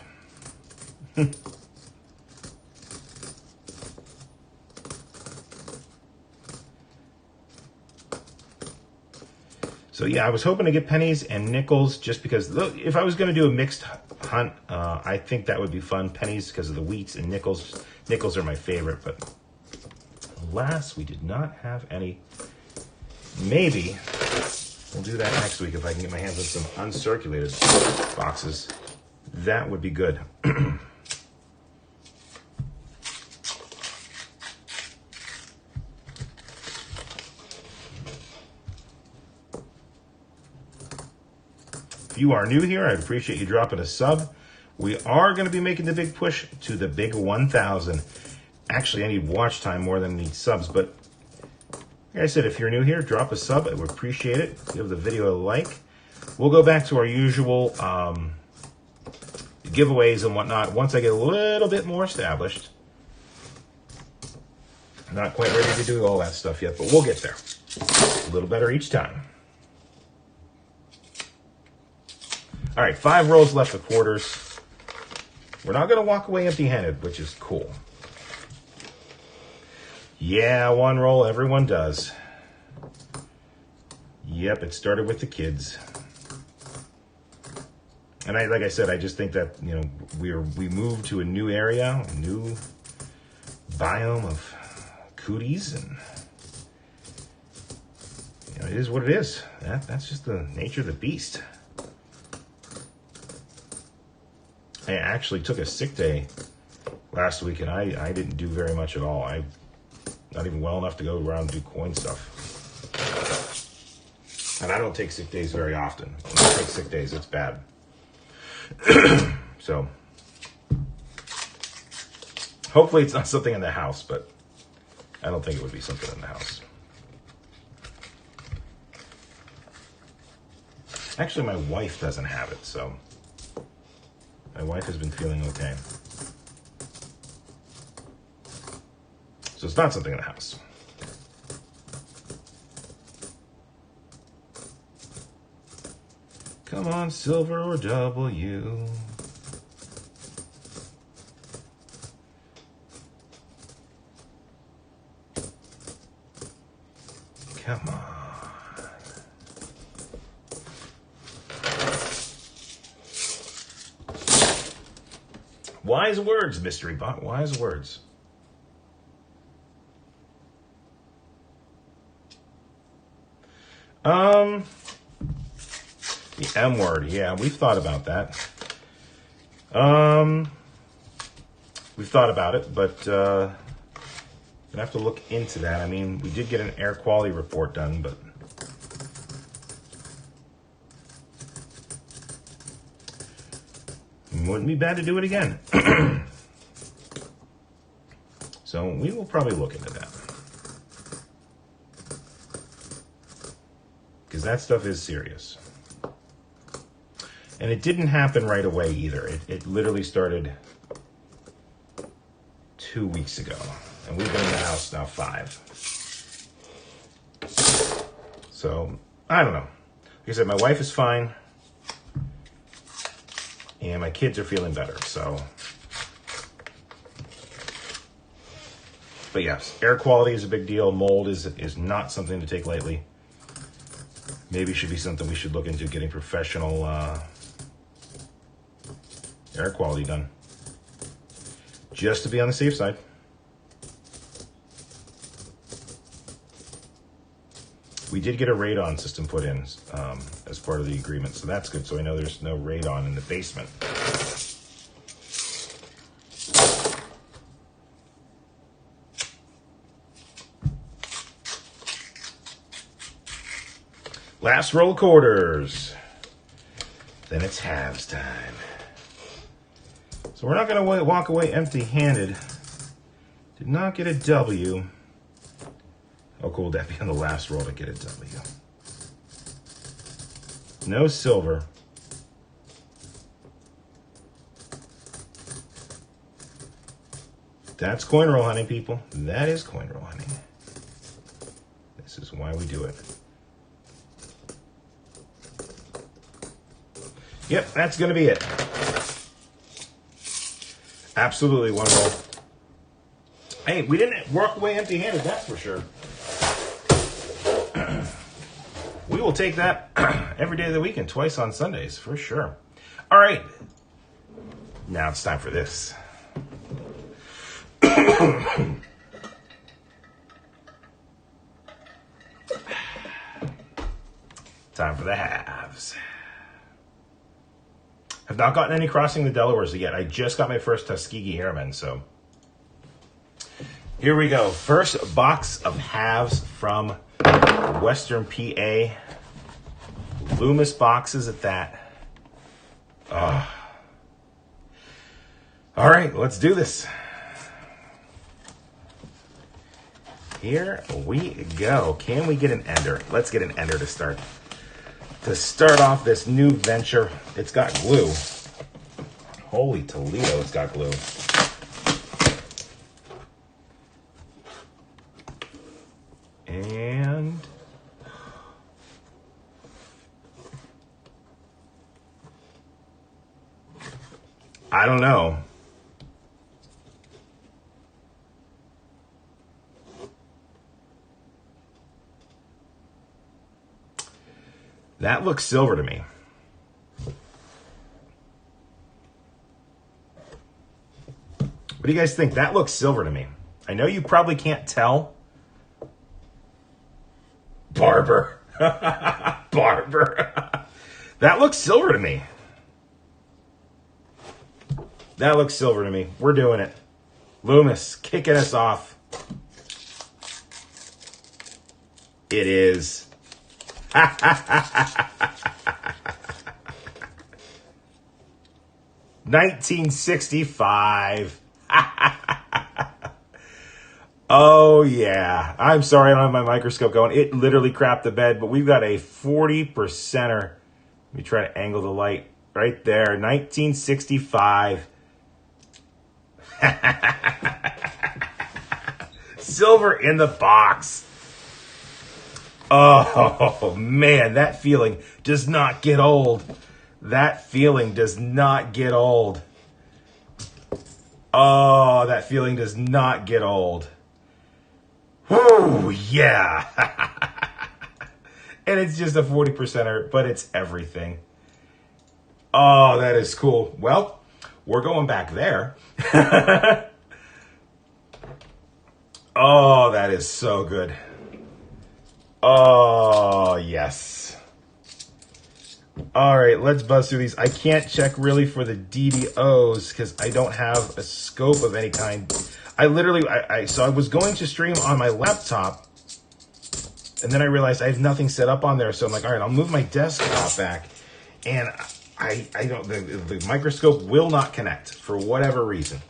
S1: So yeah, I was hoping to get pennies and nickels just because look, if I was going to do a mixed hunt, I think that would be fun. Pennies because of the wheats, and nickels. Nickels are my favorite, but alas, we did not have any. Maybe we'll do that next week if I can get my hands on some uncirculated boxes. That would be good. If you are new here, I'd appreciate you dropping a sub. We are going to be making the big push to the big 1,000. Actually, I need watch time more than I need subs, but like I said, if you're new here, drop a sub. I would appreciate it. Give the video a like. We'll go back to our usual giveaways and whatnot once I get a little bit more established. I'm not quite ready to do all that stuff yet, but we'll get there. A little better each time. All right, 5 rolls left of quarters. We're not going to walk away empty-handed, which is cool. Yeah, 1 roll, everyone does. Yep, it started with the kids. And like I said, I just think that, you know, we moved to a new area, a new biome of cooties, and you know, it is what it is. That's just the nature of the beast. I actually took a sick day last week, and I didn't do very much at all. I'm not even well enough to go around and do coin stuff. And I don't take sick days very often. When I take sick days, it's bad. So, hopefully it's not something in the house, but I don't think it would be something in the house. Actually, my wife doesn't have it, so my wife has been feeling okay. So it's not something in the house. Come on, silver or W. Come on. Wise words, mystery bot. Wise words. The M word. Yeah, we've thought about that. We've thought about it, but gonna have to look into that. I mean, we did get an air quality report done, but it wouldn't be bad to do it again. So we will probably look into that. Because that stuff is serious. And it didn't happen right away either. It literally started 2 weeks ago. And we've been in the house now 5. So, I don't know. Like I said, my wife is fine. And my kids are feeling better, so. But yes, air quality is a big deal. Mold is not something to take lightly. Maybe should be something we should look into, getting professional air quality done. Just to be on the safe side. We did get a radon system put in as part of the agreement, so that's good. So I know there's no radon in the basement. Last roll of quarters. Then it's halves time. So we're not going to walk away empty-handed. Did not get a W. How cool would that be on the last roll to get a W? No silver. That's coin roll hunting, people. That is coin roll hunting. This is why we do it. Yep, that's going to be it. Absolutely one roll. Hey, we didn't walk away empty-handed, that's for sure. We will take that every day of the week and twice on Sundays, for sure. All right. Now it's time for this. Time for the halves. Have not gotten any Crossing the Delawares yet. I just got my first Tuskegee Airmen, so. Here we go. First box of halves from Western PA. Loomis boxes at that. All right, let's do this. Here we go. Can we get an ender? Let's get an ender to start. To start off this new venture, it's got glue. Holy Toledo, it's got glue. And I don't know. That looks silver to me. What do you guys think? That looks silver to me. I know you probably can't tell. Barber. Barber. That looks silver to me. That looks silver to me. We're doing it. Loomis kicking us off. It is. 1965. Oh, yeah. I'm sorry I don't have my microscope going. It literally crapped the bed, but we've got a 40%er. Let me try to angle the light right there. 1965. Silver in the box. Oh, man, that feeling does not get old. That feeling does not get old. Oh, that feeling does not get old. Whoo, yeah. And it's just a 40%er, but it's everything. Oh, that is cool. Well, we're going back there. Oh, that is so good. Oh, yes. All right, let's buzz through these. I can't check really for the DDOs because I don't have a scope of any kind. I literally, so I was going to stream on my laptop, and then I realized I have nothing set up on there. So I'm like, all right, I'll move my desktop back. And I don't, the microscope will not connect for whatever reason.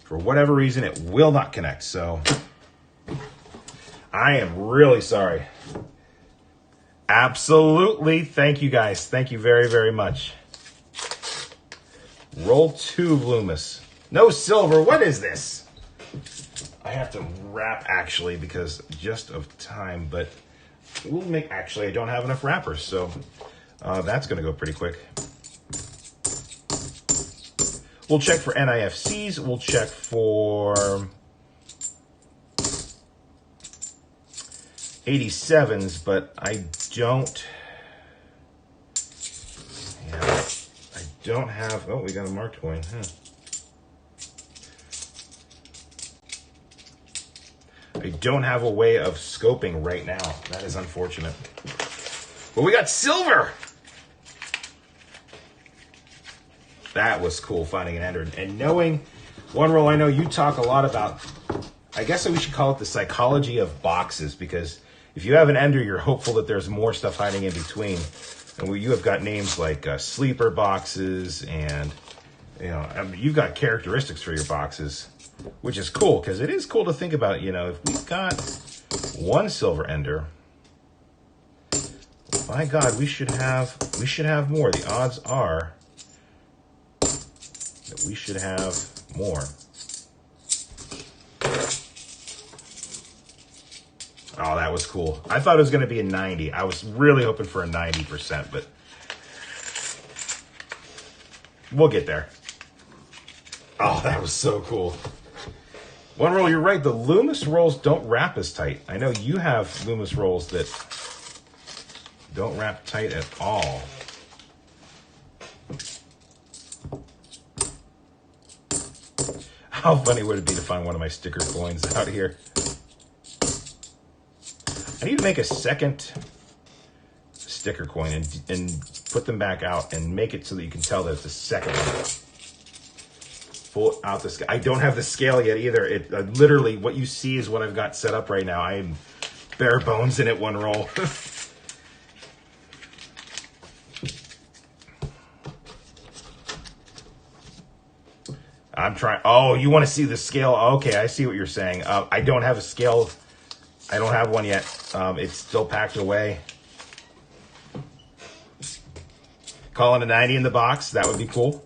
S1: For whatever reason, it will not connect. So I am really sorry. Absolutely. Thank you, guys. Thank you very, very much. Roll 2, Loomis. No silver. What is this? I have to wrap, actually, because just of time. But we'll make... Actually, I don't have enough wrappers, so that's going to go pretty quick. We'll check for NIFCs. We'll check for 87s, but I don't... Yeah, I don't have... Oh, we got a marked coin. Huh. I don't have a way of scoping right now. That is unfortunate. But we got silver! That was cool, finding an ender. And knowing one roll, I know you talk a lot about, I guess we should call it the psychology of boxes, because if you have an ender, you're hopeful that there's more stuff hiding in between. And you have got names like sleeper boxes, and you know, I mean, you've got characteristics for your boxes, which is cool, because it is cool to think about, you know, if we've got one silver ender, by God, we should have more. The odds are that we should have more. Oh, that was cool. I thought it was going to be a 90. I was really hoping for a 90%, but We'll get there. Oh, that was so cool. One roll, you're right. The Loomis rolls don't wrap as tight. I know you have Loomis rolls that don't wrap tight at all. How funny would it be to find one of my sticker coins out here? I need to make a second sticker coin and put them back out and make it so that you can tell that it's the second one. Pull out the scale. I don't have the scale yet either. It literally, what you see is what I've got set up right now. I am bare bones in it one roll. I'm trying. Oh, you want to see the scale? Okay, I see what you're saying. I don't have a scale. I don't have one yet. It's still packed away. Calling a 90 in the box. That would be cool.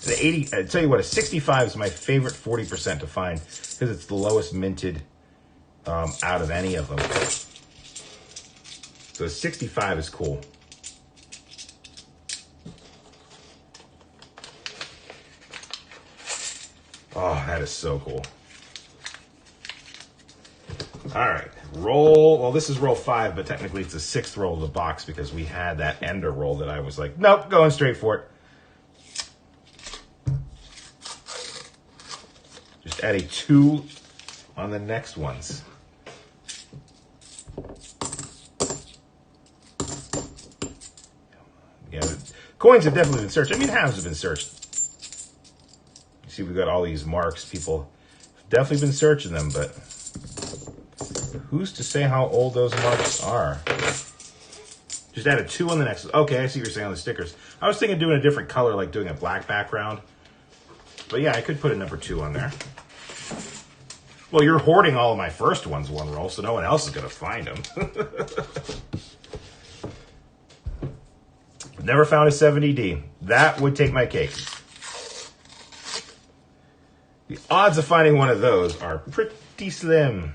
S1: The 80, I tell you what, a 65 is my favorite 40% to find because it's the lowest minted out of any of them. So a 65 is cool. Oh, that is so cool. All right, roll. Well, this is roll 5, but technically it's the 6th roll of the box because we had that ender roll that I was like, nope, going straight for it. Just add a 2 on the next ones. Yeah, coins have definitely been searched. I mean, halves have been searched. You see, we've got all these marks. People have definitely been searching them, but who's to say how old those marks are? Just add a 2 on the next. Okay, I see what you're saying on the stickers. I was thinking doing a different color, like doing a black background. But yeah, I could put a number 2 on there. Well, you're hoarding all of my first ones one roll, so no one else is going to find them. Never found a 70D. That would take my cake. The odds of finding one of those are pretty slim.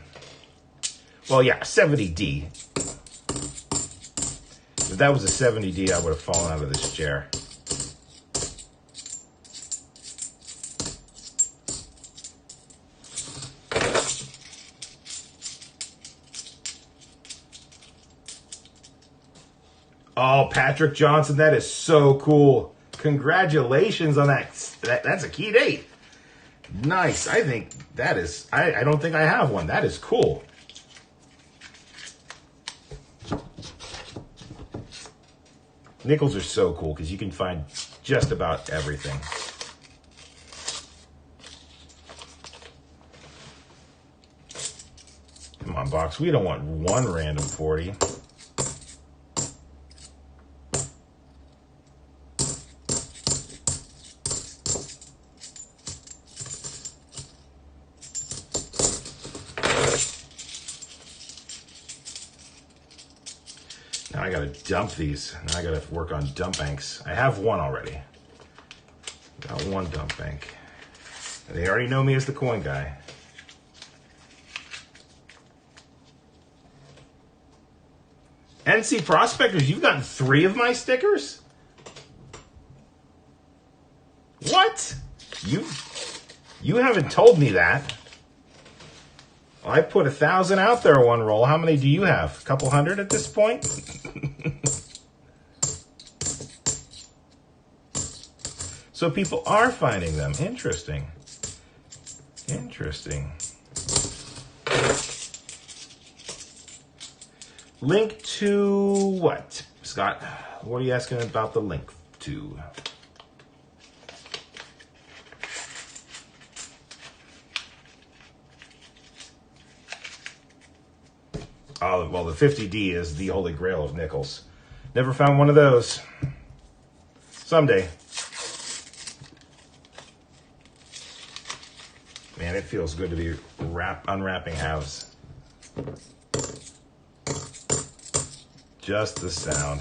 S1: Well, yeah, 70D. If that was a 70D, I would have fallen out of this chair. Oh, Patrick Johnson, that is so cool. Congratulations on that. That's a key date. Nice. I think that is, I don't think I have one. That is cool. Nickels are so cool because you can find just about everything. Come on, box. We don't want one random 40. Now I gotta dump these. Now I gotta work on dump banks. I have one already. Got one dump bank. They already know me as the coin guy. NC Prospectors, you've gotten 3 of my stickers? What? You haven't told me that. Well, I put 1,000 out there one roll. How many do you have? A couple hundred at this point? So people are finding them. Interesting. Interesting. Link to what? Scott, what are you asking about the link to? Oh, well, the 50D is the holy grail of nickels. Never found one of those. Someday. Man, it feels good to be unwrapping halves. Just the sound.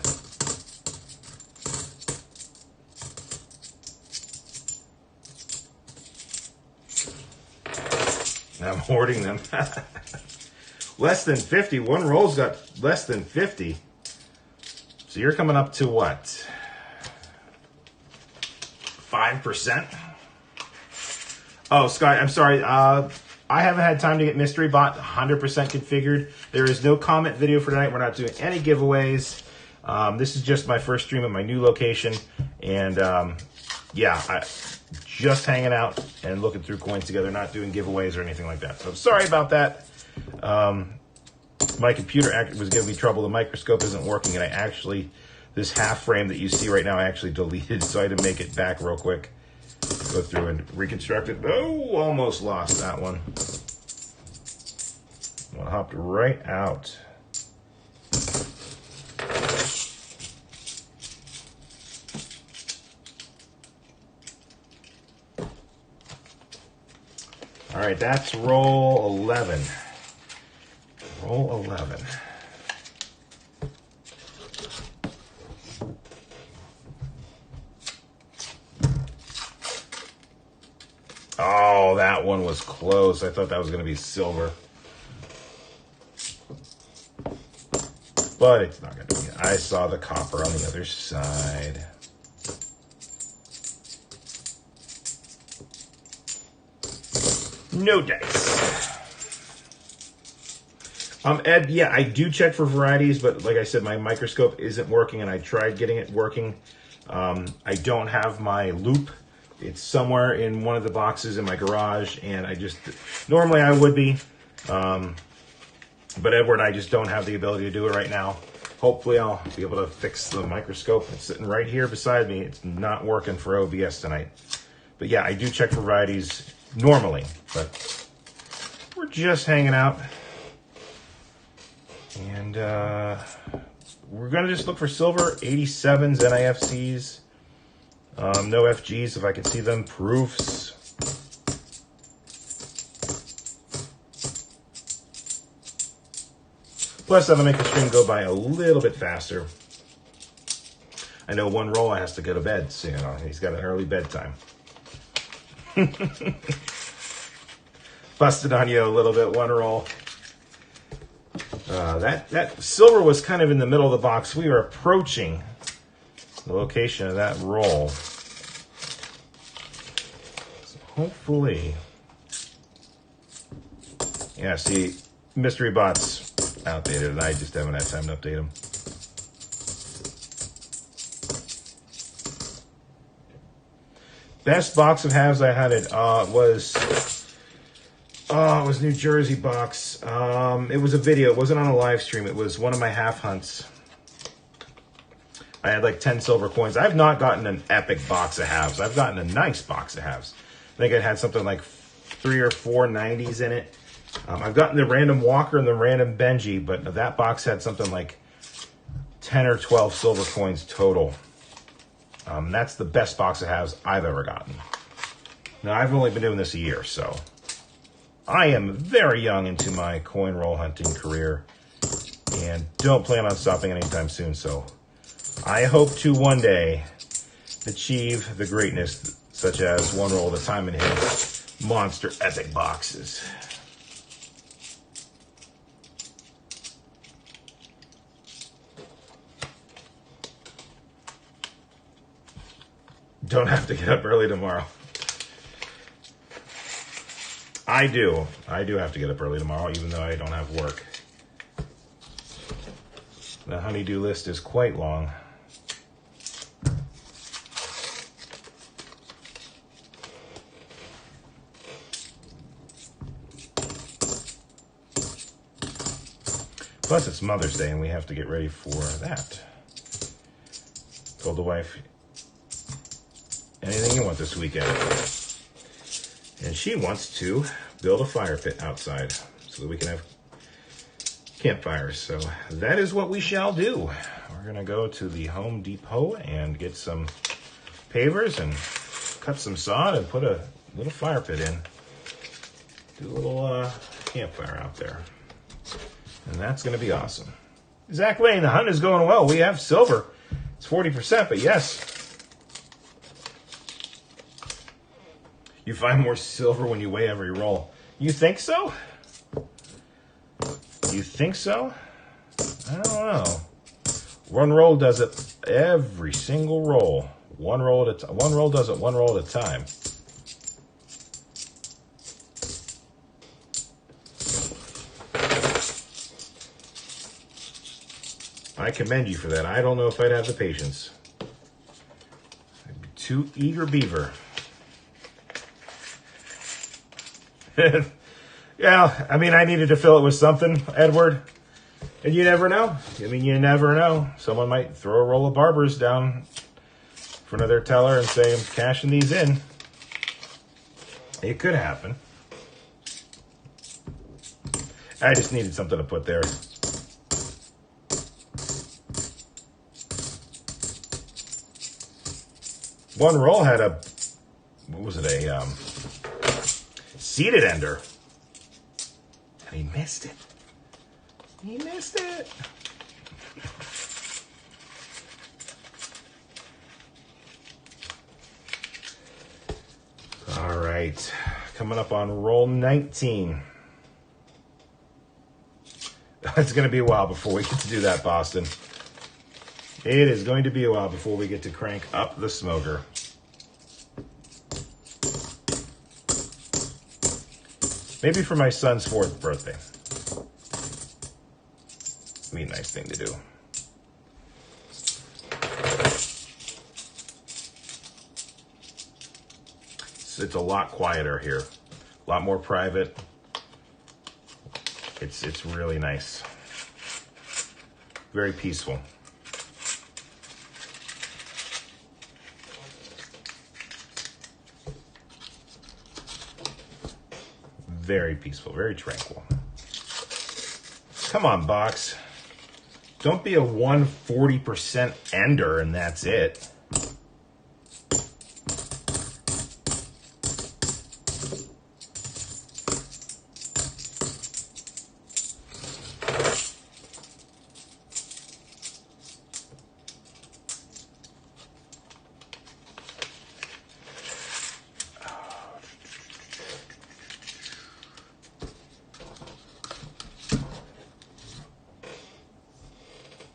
S1: I'm hoarding them. Less than 50. One roll's got less than 50. So you're coming up to what? 5%? Oh, Sky, I'm sorry. I haven't had time to get Mystery Bot 100% configured. There is no comment video for tonight. We're not doing any giveaways. This is just my first stream at my new location. And yeah, just hanging out and looking through coins together, not doing giveaways or anything like that. So sorry about that. My computer was giving me trouble. The microscope isn't working, and I actually, this half frame that you see right now, I actually deleted, so I had to make it back real quick. Go through and reconstruct it. Oh, almost lost that one. Well, hopped right out. All right, that's roll 11. Roll 11. Oh, that one was close. I thought that was going to be silver. But it's not going to be. I saw the copper on the other side. No dice. Ed, yeah, I do check for varieties, but like I said, my microscope isn't working, and I tried getting it working. I don't have my loop. It's somewhere in one of the boxes in my garage, and normally I would be, but Edward, I just don't have the ability to do it right now. Hopefully I'll be able to fix the microscope. It's sitting right here beside me. It's not working for OBS tonight. But yeah, I do check for varieties normally, but we're just hanging out. And we're going to just look for silver, 87s, NIFCs. No FGs if I can see them. Proofs. Plus, that'll make the stream go by a little bit faster. I know one roll has to go to bed, so you know, he's got an early bedtime. Busted on you a little bit, one roll. That silver was kind of in the middle of the box. We were approaching the location of that roll. So hopefully, yeah, see, Mystery Bot's outdated, and I just haven't had time to update them. Best box of halves I had it was New Jersey box. It was a video. It wasn't on a live stream. It was one of my half hunts. I had like 10 silver coins. I've not gotten an epic box of halves. I've gotten a nice box of halves. I think it had something like 3 or 4 90s in it. I've gotten the random Walker and the random Benji, but that box had something like 10 or 12 silver coins total. That's the best box of halves I've ever gotten. Now, I've only been doing this a year, so I am very young into my coin roll hunting career and don't plan on stopping anytime soon, so I hope to one day achieve the greatness such as one roll at a time in his monster epic boxes. Don't have to get up early tomorrow. I do. I do have to get up early tomorrow, even though I don't have work. The honeydew list is quite long. Plus, it's Mother's Day, and we have to get ready for that. Told the wife, anything you want this weekend. And she wants to build a fire pit outside so that we can have campfires. So that is what we shall do. We're going to go to the Home Depot and get some pavers and cut some sod and put a little fire pit in. Do a little campfire out there. And that's going to be awesome. Zach Lane, the hunt is going well. We have silver. It's 40%, but yes. You find more silver when you weigh every roll. You think so? You think so? I don't know. One roll does it every single roll. One roll at a time. One roll does it one roll at a time. I commend you for that. I don't know if I'd have the patience. I'd be too eager beaver. Yeah, I mean, I needed to fill it with something, Edward. And you never know. I mean, you never know. Someone might throw a roll of barbers down in front of their teller and say, I'm cashing these in. It could happen. I just needed something to put there. One roll had a, what was it, a seated ender. And he missed it. He missed it. All right. Coming up on roll 19. It's going to be a while before we get to do that, Boston. It is going to be a while before we get to crank up the smoker. Maybe for my son's 4th birthday. Be a nice thing to do. So it's a lot quieter here. A lot more private. It's really nice. Very peaceful. Very peaceful, very tranquil. Come on, box. Don't be a 140% ender and that's it.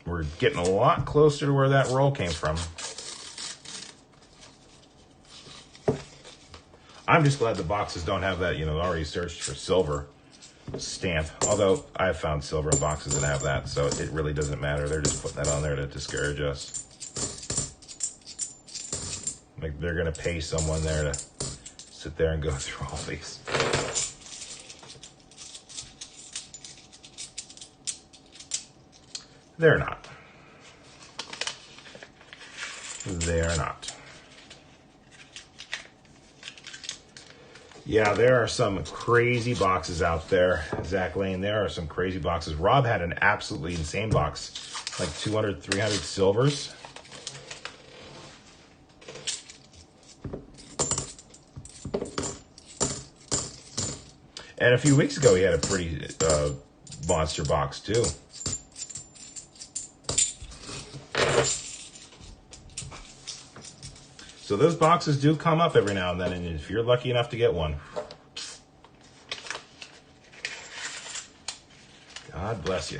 S1: We're getting a lot closer to where that roll came from. I'm just glad the boxes don't have that, already searched for silver stamp. Although I've found silver in boxes that have that, so it really doesn't matter. They're just putting that on there to discourage us. Like they're going to pay someone there to sit there and go through all these. They're not. They're not. Yeah, there are some crazy boxes out there, Zach Lane. There are some crazy boxes. Rob had an absolutely insane box, like 200, 300 silvers. And a few weeks ago, he had a pretty monster box, too. So those boxes do come up every now and then, and if you're lucky enough to get one, God bless you.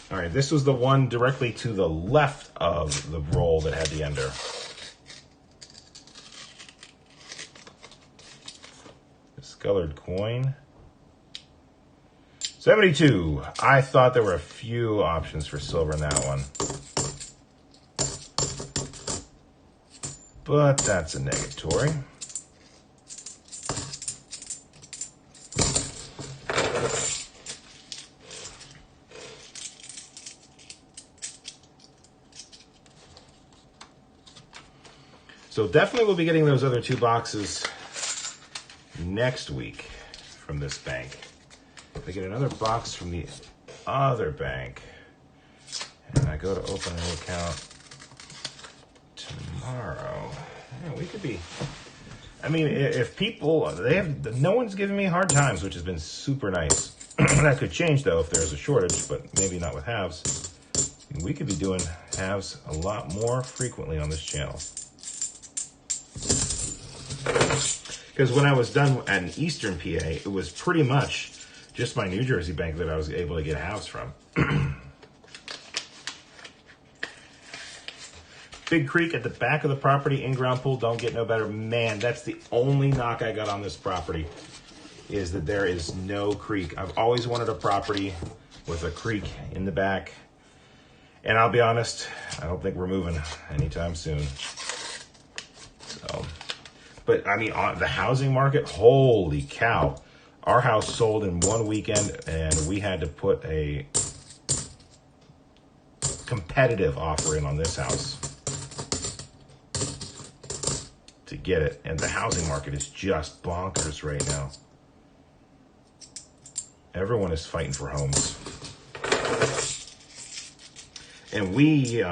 S1: All right, this was the one directly to the left of the roll that had the ender. Discolored coin. 72. I thought there were a few options for silver in that one. But that's a negatory. So definitely we'll be getting those other two boxes next week from this bank. If I get another box from the other bank, and I go to open an account tomorrow, yeah, we could be. I mean, if people, no one's giving me hard times, which has been super nice. That could change though if there's a shortage, but maybe not with halves. We could be doing halves a lot more frequently on this channel. Because when I was done at Eastern PA, it was pretty much just my New Jersey bank that I was able to get a house from. Big creek at the back of the property, in-ground pool, don't get no better. Man, that's the only knock I got on this property, is that there is no creek. I've always wanted a property with a creek in the back. And I'll be honest, I don't think we're moving anytime soon. So, but I mean, on the housing market, holy cow. Our house sold in one weekend and we had to put a competitive offer in on this house to get it. And the housing market is just bonkers right now. Everyone is fighting for homes. And we've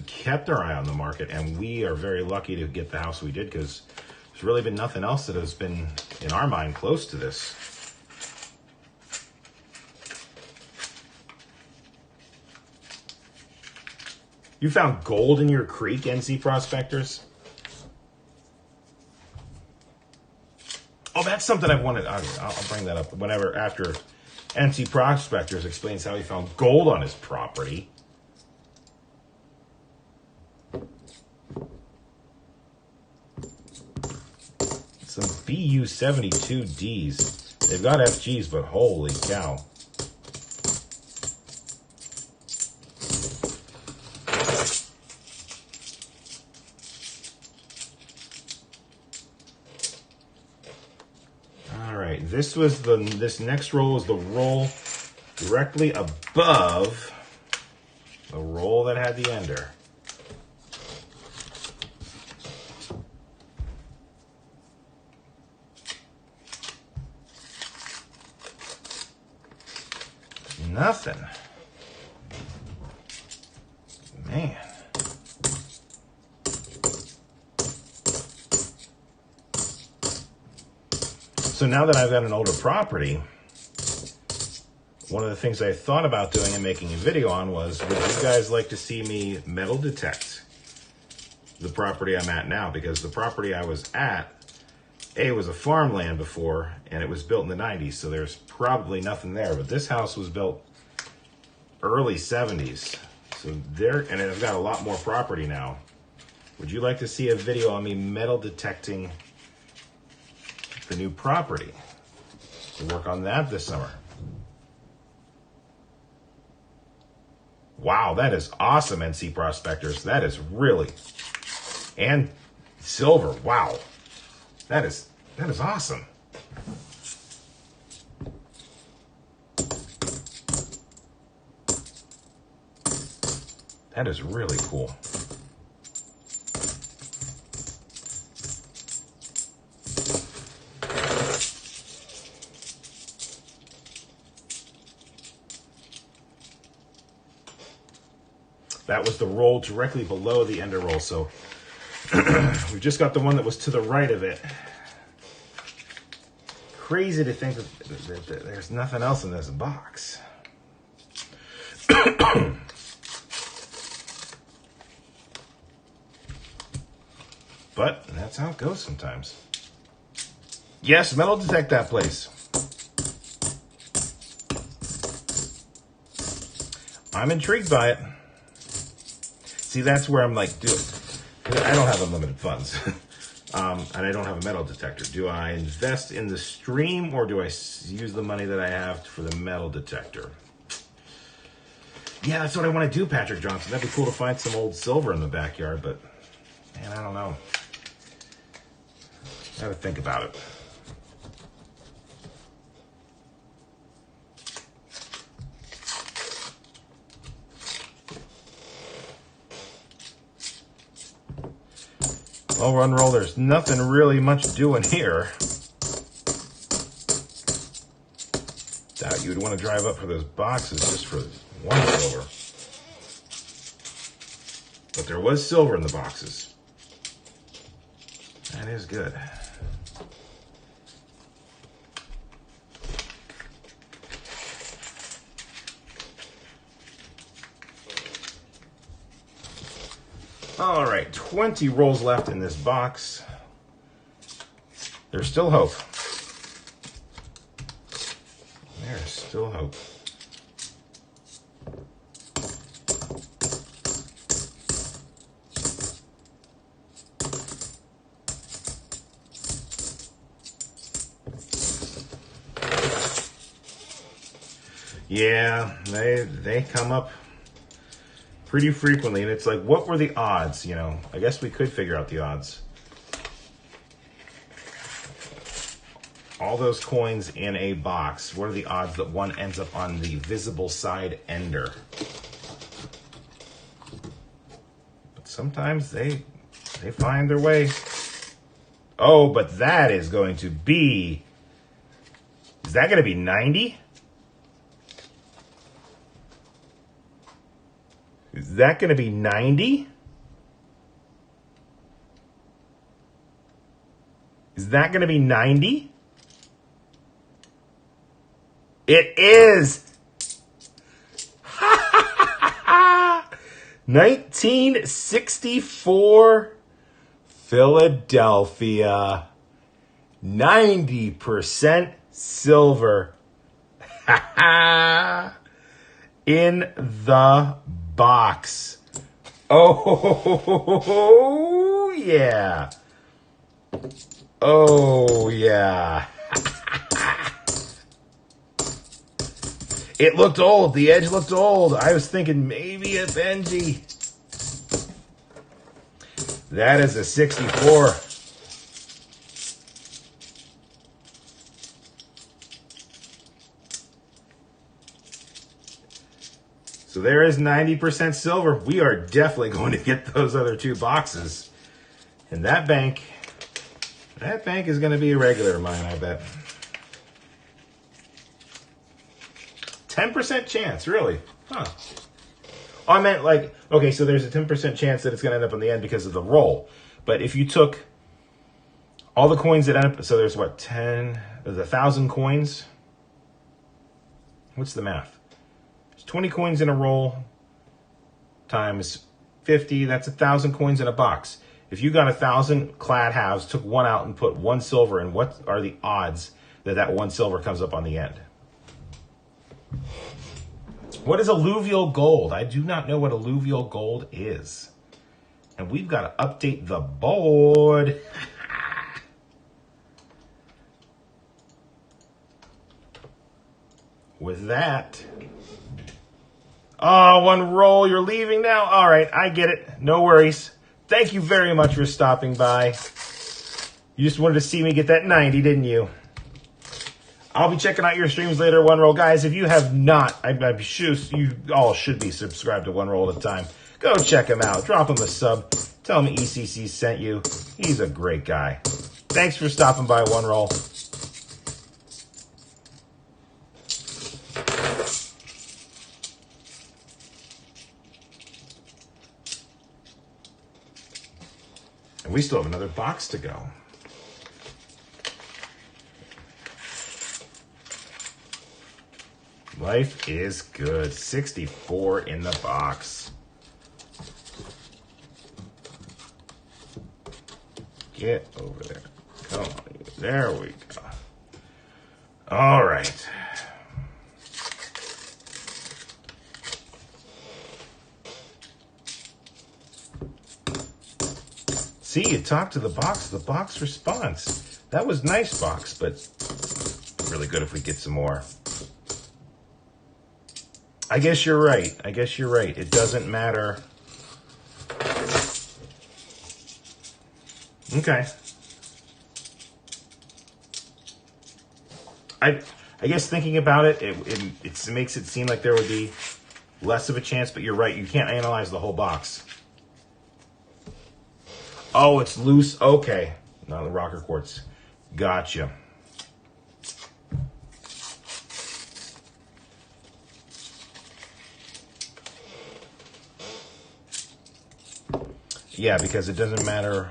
S1: kept our eye on the market, and we are very lucky to get the house we did, because there's really been nothing else that has been, in our mind, close to this. You found gold in your creek, NC Prospectors? Oh, that's something I've wanted. I'll bring that up whenever, after NC Prospectors explains how he found gold on his property. Some BU-72Ds. They've got FGs, but holy cow. All right, this next roll is the roll directly above the roll that had the ender. Nothing. Man. So now that I've got an older property, one of the things I thought about doing and making a video on was, would you guys like to see me metal detect the property I'm at now? Because the property I was at, was a farmland before, and it was built in the 90s, so there's probably nothing there. But this house was built early 70s, so there, and I've got a lot more property now. Would you like to see a video on me metal detecting the new property? We'll work on that this summer. Wow, that is awesome, NC Prospectors. That is really, and silver. Wow. That is awesome. That is really cool. That was the roll directly below the ender roll, so we've just got the one that was to the right of it. Crazy to think that there's nothing else in this box. But that's how it goes sometimes. Yes, metal detect that place. I'm intrigued by it. See, that's where I'm like, dude, I don't have unlimited funds. And I don't have a metal detector. Do I invest in the stream, or do I use the money that I have for the metal detector? Yeah, that's what I want to do, Patrick Johnson. That'd be cool to find some old silver in the backyard, but man, I don't know. I gotta think about it. Well, run roll, there's nothing really much doing here. Doubt you would want to drive up for those boxes just for one silver. But there was silver in the boxes. That is good. All right, 20 rolls left in this box. There's still hope. There's still hope. Yeah, they come up pretty frequently, and it's like, what were the odds? You know, I guess we could figure out the odds. All those coins in a box, what are the odds that one ends up on the visible side ender? But sometimes they find their way. Oh, but that is going to be... Is that going to be 90? Is that going to be 90? Is that going to be 90? It is. 1964 Philadelphia. 90% silver. In the box. Oh, yeah. Oh, yeah. It looked old. The edge looked old. I was thinking maybe a Benji. That is a 64. So there is 90% silver. We are definitely going to get those other two boxes. And that bank is going to be a regular of mine, I bet. 10% chance, really? Huh. Oh, I meant like, okay, so there's a 10% chance that it's going to end up on the end because of the roll. But if you took all the coins that end up, so there's what, there's 1,000 coins? What's the math? There's 20 coins in a roll times 50, that's 1,000 coins in a box. If you got 1,000 clad halves, took one out and put one silver in, what are the odds that that one silver comes up on the end? What is alluvial gold? I do not know what alluvial gold is. And we've got to update the board. With that. Oh, one roll. You're leaving now? All right, I get it. No worries. Thank you very much for stopping by. You just wanted to see me get that 90, didn't you? I'll be checking out your streams later, One Roll. Guys, if you have not, I'm sure you all should be subscribed to One Roll at a time. Go check him out. Drop him a sub. Tell him ECC sent you. He's a great guy. Thanks for stopping by, One Roll. And we still have another box to go. Life is good. 64 in the box. Get over there. Come on. There we go. All right. See, you talk to the box responds. That was nice, box, but really good if we get some more. I guess you're right. It doesn't matter. Okay. I guess thinking about it, it makes it seem like there would be less of a chance, but you're right. You can't analyze the whole box. Oh, it's loose. Okay. Not the rocker quartz. Gotcha. Yeah, because it doesn't matter.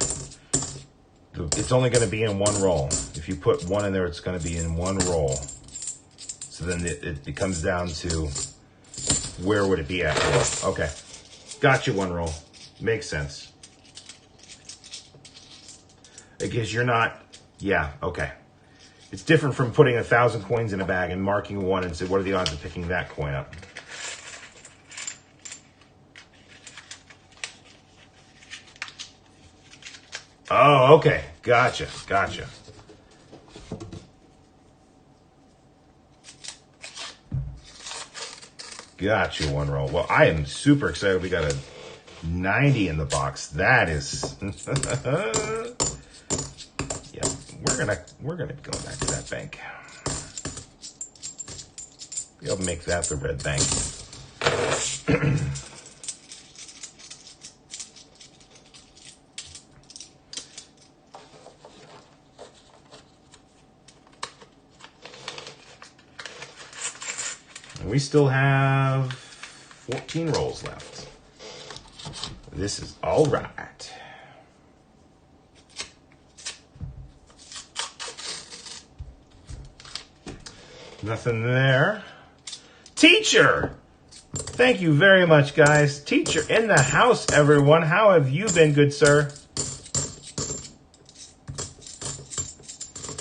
S1: It's only going to be in one roll. If you put one in there, it's going to be in one roll. So then it comes down to where would it be at roll. Okay. Gotcha, one roll. Makes sense. Because you're not Yeah, okay. It's different from putting 1,000 coins in a bag and marking one and say, what are the odds of picking that coin up? Oh, okay. Gotcha. Gotcha. Gotcha, one roll. Well, I am super excited. We got a 90 in the box. That is yeah, we're gonna go back to that bank. We'll make that the red bank. We still have 14 rolls left. This is all right. Nothing there. Teacher! Thank you very much, guys. Teacher in the house, everyone. How have you been, good sir?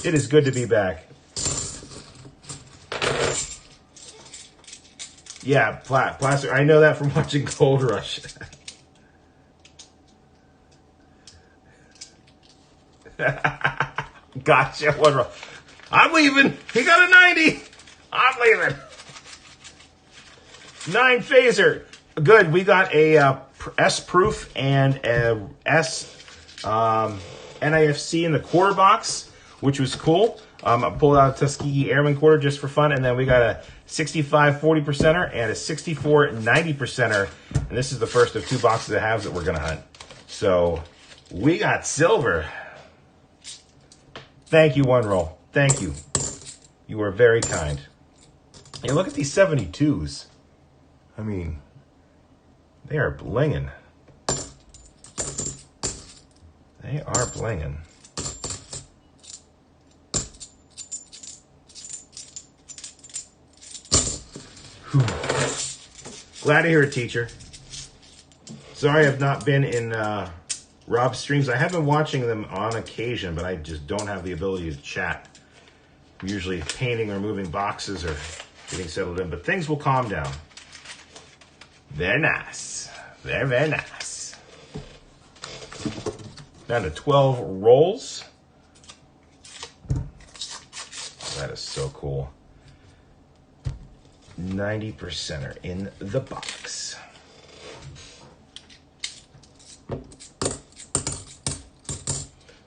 S1: It is good to be back. Yeah, plastic. I know that from watching Gold Rush. Gotcha. One roll. I'm leaving. He got a 90. I'm leaving. 9 phaser. Good. We got a S proof and a S NIFC in the quarter box, which was cool. I pulled out a Tuskegee Airman quarter just for fun, and then we got a 65 40%er and a 64 90%er, and this is the first of 2 boxes of halves that we're gonna hunt. So we got silver. Thank you, one roll. Thank you. You are very kind. Hey, look at these 72s. I mean, they are blinging. They are blinging. Whew. Glad to hear it, teacher. Sorry I've not been in Rob's streams. I have been watching them on occasion, but I just don't have the ability to chat. I'm usually painting or moving boxes or getting settled in, but things will calm down. Very nice. Very, very nice. Down to 12 rolls. That is so cool. 90%er in the box.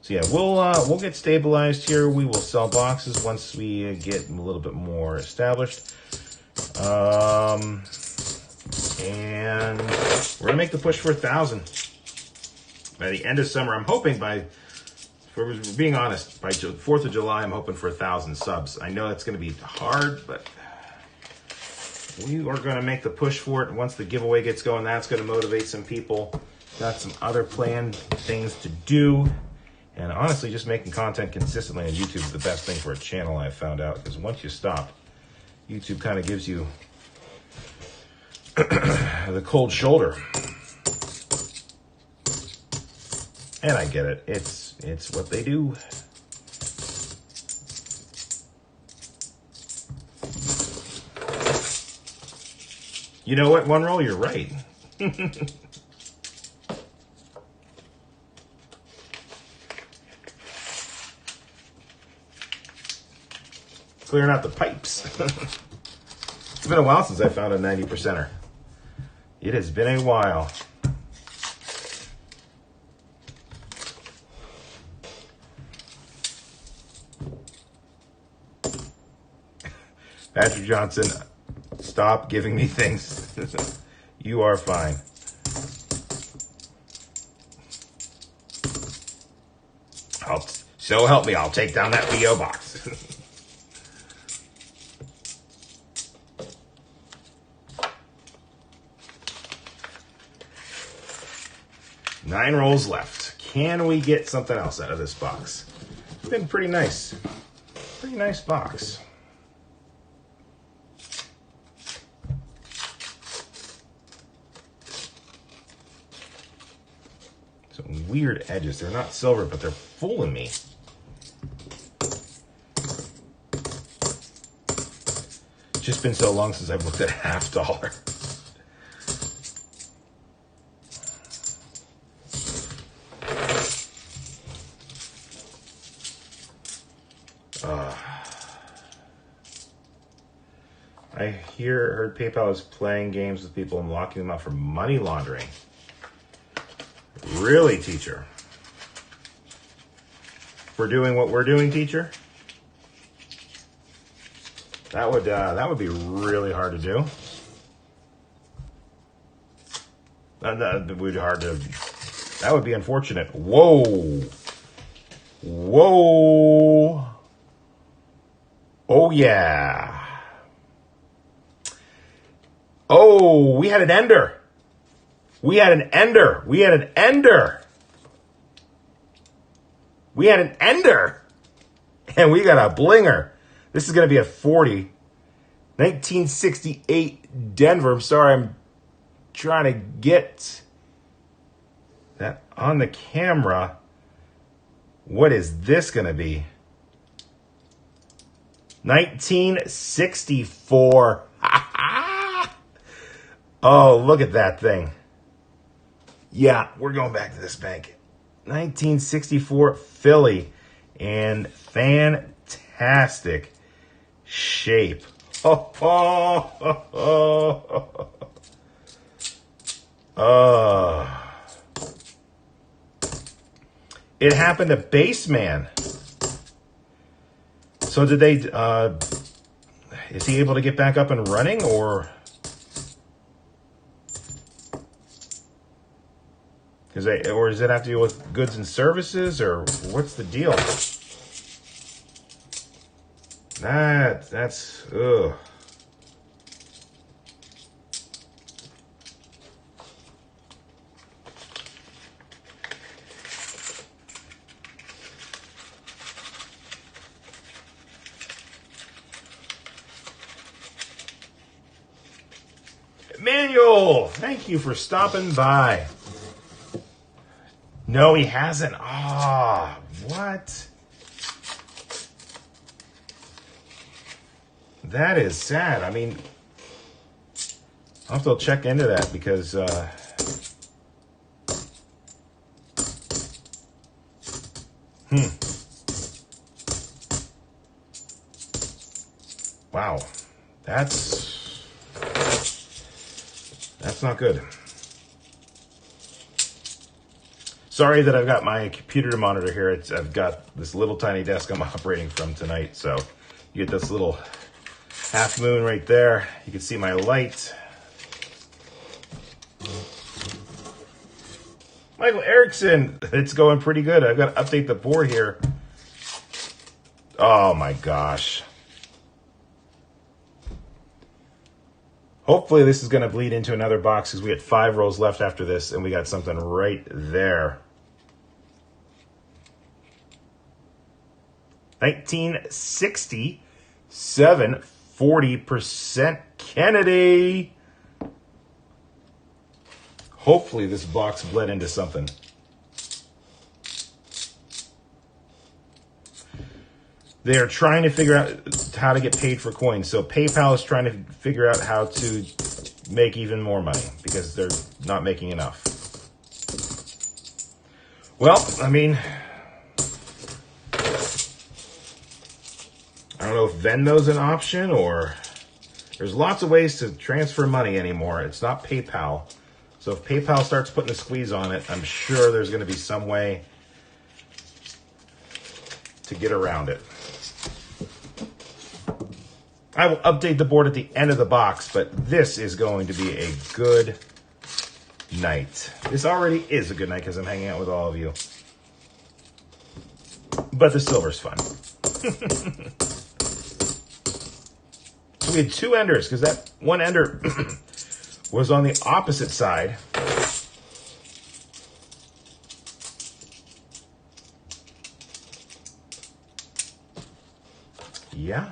S1: So yeah, we'll get stabilized here. We will sell boxes once we get a little bit more established. And we're gonna make the push for 1,000 by the end of summer. I'm hoping for being honest, by 4th of July, I'm hoping for 1,000 subs. I know it's gonna be hard, but we are gonna make the push for it. Once the giveaway gets going, that's gonna motivate some people. Got some other planned things to do. And honestly, just making content consistently on YouTube is the best thing for a channel, I've found out. Because once you stop, YouTube kind of gives you the cold shoulder. And I get it. It's what they do. You know what, one roll, you're right. Clearing out the pipes. It's been a while since I found a 90%er. It has been a while. Patrick Johnson, stop giving me things. You are fine. So help me, I'll take down that P.O. box. 9 rolls left. Can we get something else out of this box? It's been pretty nice. Pretty nice box. Some weird edges. They're not silver, but they're fooling me. just been so long since I've looked at $half. I heard PayPal is playing games with people and locking them up for money laundering. Really, teacher? For doing what we're doing, teacher? That would be really hard to do. That would be unfortunate. Whoa. Whoa. Oh, yeah. Oh, we had an ender. We had an ender. We had an ender. We had an ender. And we got a blinger. This is going to be a 40. 1968 Denver. I'm sorry, I'm trying to get that on the camera. What is this going to be? 1964. Oh, look at that thing. Yeah, we're going back to this bank. 1964 Philly. And fantastic shape. Oh, oh, oh, oh. It happened to Baseman. So did they, is he able to get back up and running, or? Or does it have to deal with goods and services, or what's the deal? That's, ugh. Emmanuel, thank you for stopping by. No, he hasn't. Ah, what? That is sad. I mean, I'll have to check into that because wow. That's not good. Sorry that I've got my computer to monitor here. I've got this little tiny desk I'm operating from tonight. So you get this little half moon right there. You can see my light. Michael Erickson, it's going pretty good. I've got to update the board here. Oh my gosh. Hopefully this is going to bleed into another box because we got 5 rows left after this and we got something right there. 1967, 40% Kennedy. Hopefully this box bled into something. They are trying to figure out how to get paid for coins. So PayPal is trying to figure out how to make even more money because they're not making enough. Well, I mean, I don't know if Venmo's an option, or there's lots of ways to transfer money anymore. It's not PayPal. So if PayPal starts putting the squeeze on it, I'm sure there's going to be some way to get around it. I will update the board at the end of the box, but this is going to be a good night. This already is a good night because I'm hanging out with all of you. But the silver's fun. So we had 2 enders because that one ender was on the opposite side. Yeah.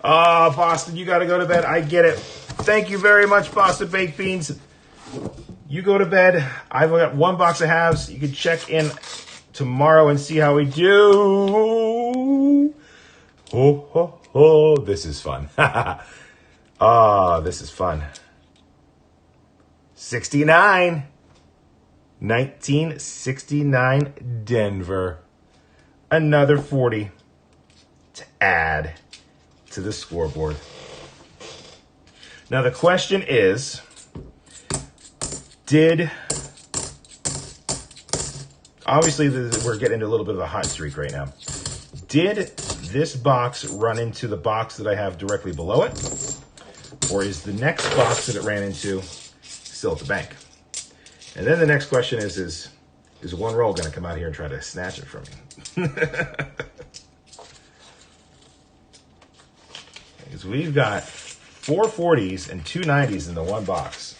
S1: Oh, Boston, you got to go to bed. I get it. Thank you very much, Boston Baked Beans. You go to bed. I've got 1 box of halves. You can check in tomorrow and see how we do. Oh, oh, oh, this is fun. Oh, this is fun. 69. 1969 Denver. Another 40 to add to the scoreboard. Now the question is, obviously we're getting into a little bit of a hot streak right now. Did this box run into the box that I have directly below it? Or is the next box that it ran into still at the bank? And then the next question is one roll going to come out here and try to snatch it from me? Because we've got 4 40s and 2 90s in the one box.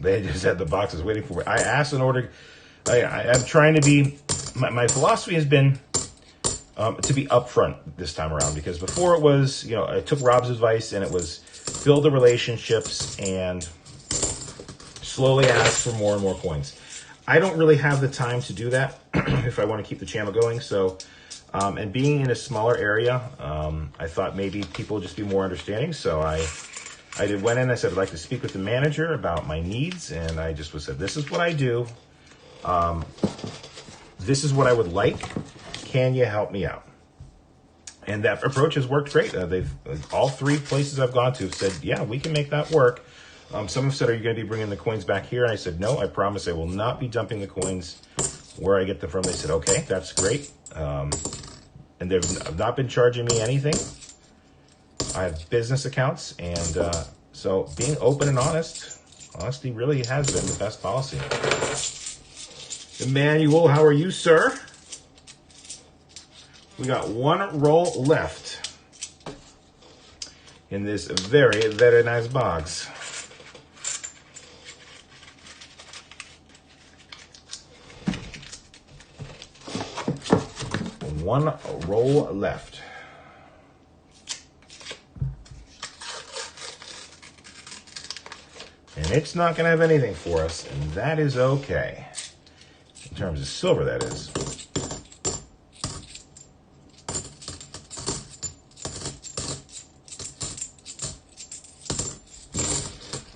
S1: They just had the boxes waiting for me. I asked in order. I'm trying to be. My philosophy has been to be upfront this time around, because before it was, I took Rob's advice and it was build the relationships and slowly ask for more and more coins. I don't really have the time to do that if I want to keep the channel going. So, and being in a smaller area, I thought maybe people would just be more understanding. So I went in, I said, I'd like to speak with the manager about my needs. And I just said, this is what I do. This is what I would like. Can you help me out? And that approach has worked great. All 3 places I've gone to have said, yeah, we can make that work. Some have said, are you going to be bringing the coins back here? And I said, no, I promise I will not be dumping the coins where I get them from. They said, okay, that's great. And they've not been charging me anything. I have business accounts, and so being open and honest, honesty really has been the best policy. Emmanuel, how are you, sir? We got 1 roll left in this very, very nice box. One roll left. And it's not going to have anything for us, and that is okay. In terms of silver, that is.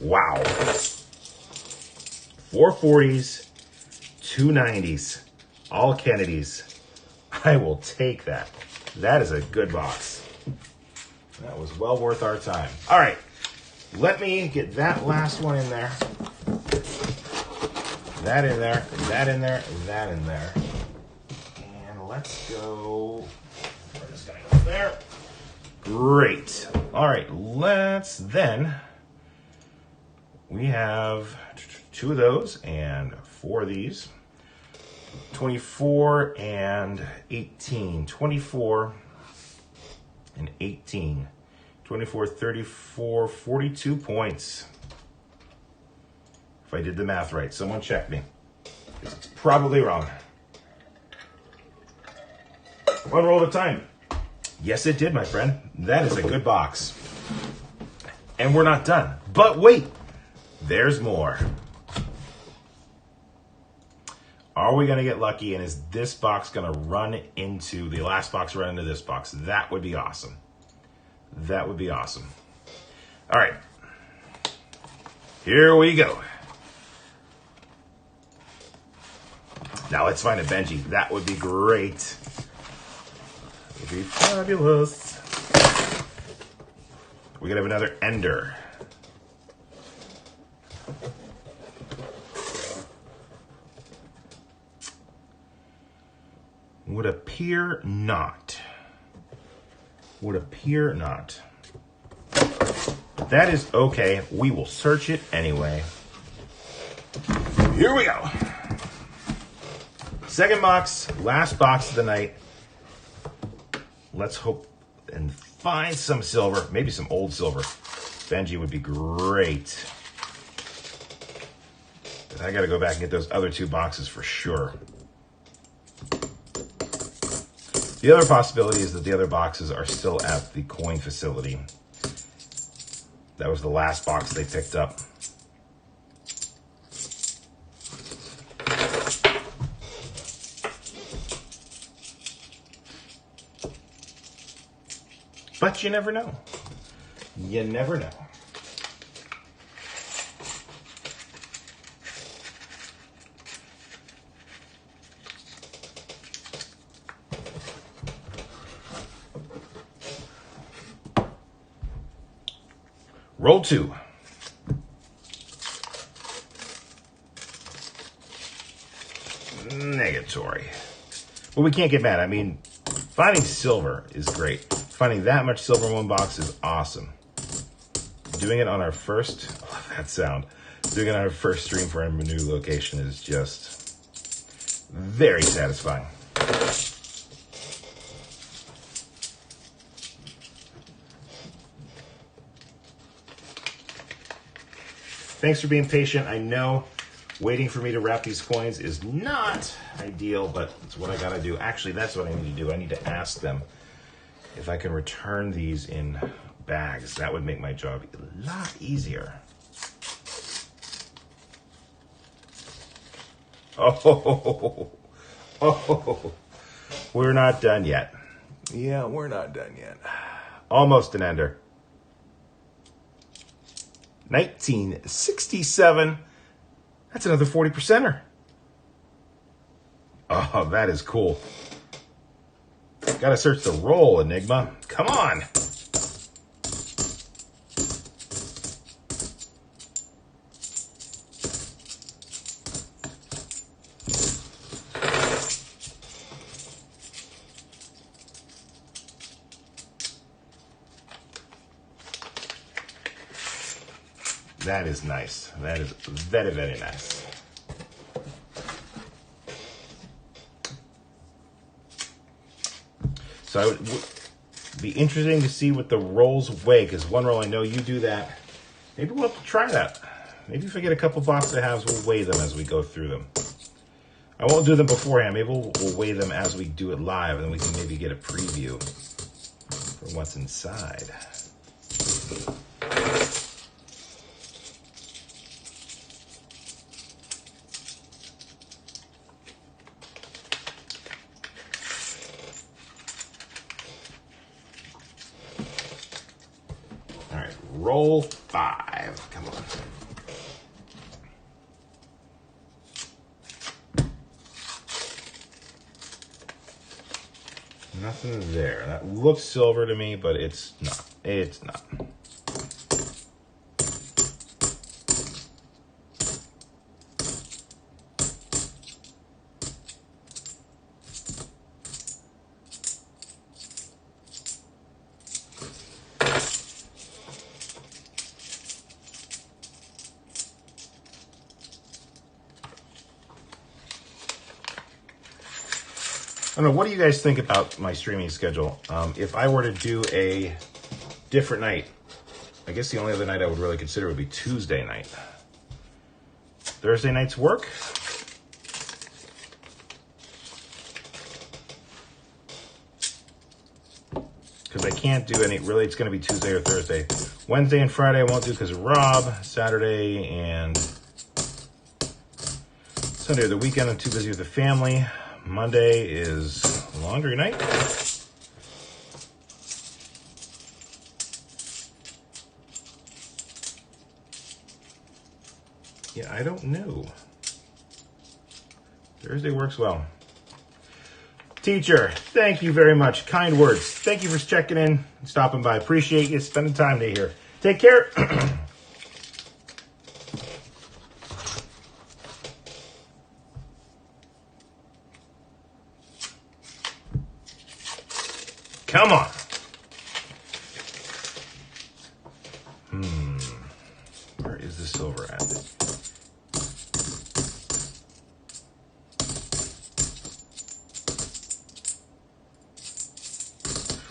S1: Wow. 4 40s, 2 90s, all Kennedys. I will take that. That is a good box. That was well worth our time. All right. Let me get that last one in there. That in there, that in there, that in there. And let's go. We're just going to go there. Great. All right, let's then. We have 2 of those and 4 of these. 24 and 18. 24 and 18. 24, 34, 42 points. If I did the math right. Someone check me. It's probably wrong. 1 roll at a time. Yes, it did, my friend. That is a good box. And we're not done. But wait, there's more. Are we going to get lucky, and is this box going to run into the last box, run into this box? That would be awesome. That would be awesome. All right. Here we go. Now let's find a Benji. That would be great. That would be fabulous. We're going to have another Ender. Would appear not. Would appear not. But that is okay. We will search it anyway. Here we go. Second box, last box of the night. Let's hope and find some silver, maybe some old silver. Benji would be great. But I got to go back and get those other 2 boxes for sure. The other possibility is that the other boxes are still at the coin facility. That was the last box they picked up. But you never know. You never know. Roll 2. Negatory. Well, we can't get mad. I mean, finding silver is great. Finding that much silver in one box is awesome. Doing it on our first, I love that sound. Doing it on our first stream for a new location is just very satisfying. Thanks for being patient. I know waiting for me to wrap these coins is not ideal, but it's what I gotta do. Actually, that's what I need to do. I need to ask them if I can return these in bags. That would make my job a lot easier. Oh, we're not done yet. Yeah, we're not done yet. Almost an ender. 1967. That's another 40%er. Oh, that is cool. Gotta search the roll, Enigma. Come on. That is nice. That is very, very nice. So it would be interesting to see what the rolls weigh, because one roll, I know you do that. Maybe we'll have to try that. Maybe if I get a couple box of halves, we'll weigh them as we go through them. I won't do them beforehand. Maybe we'll weigh them as we do it live, and then we can maybe get a preview for what's inside. Roll 5. Come on. Nothing there. That looks silver to me, but it's not. It's not. I don't know, what do you guys think about my streaming schedule? If I were to do a different night, I guess the only other night I would really consider would be Tuesday night. Thursday nights work? Because I can't do any, really it's going to be Tuesday or Thursday. Wednesday and Friday I won't do because of Rob. Saturday and Sunday or the weekend I'm too busy with the family. Monday is laundry night. Yeah, I don't know. Thursday works well. Teacher, thank you very much. Kind words. Thank you for checking in, stopping by. Appreciate you spending time today here. Take care. Come on. Where is the silver at?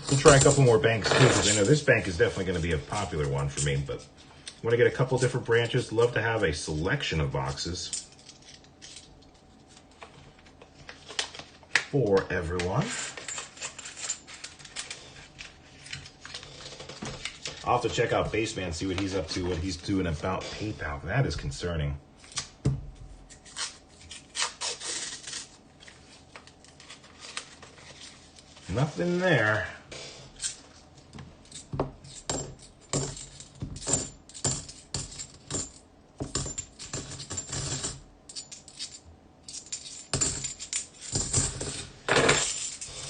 S1: We'll try a couple more banks too, because I know this bank is definitely going to be a popular one for me, but I want to get a couple different branches. Love to have a selection of boxes for everyone. I'll have to check out Baseman, see what he's up to, what he's doing about PayPal. That is concerning. Nothing there.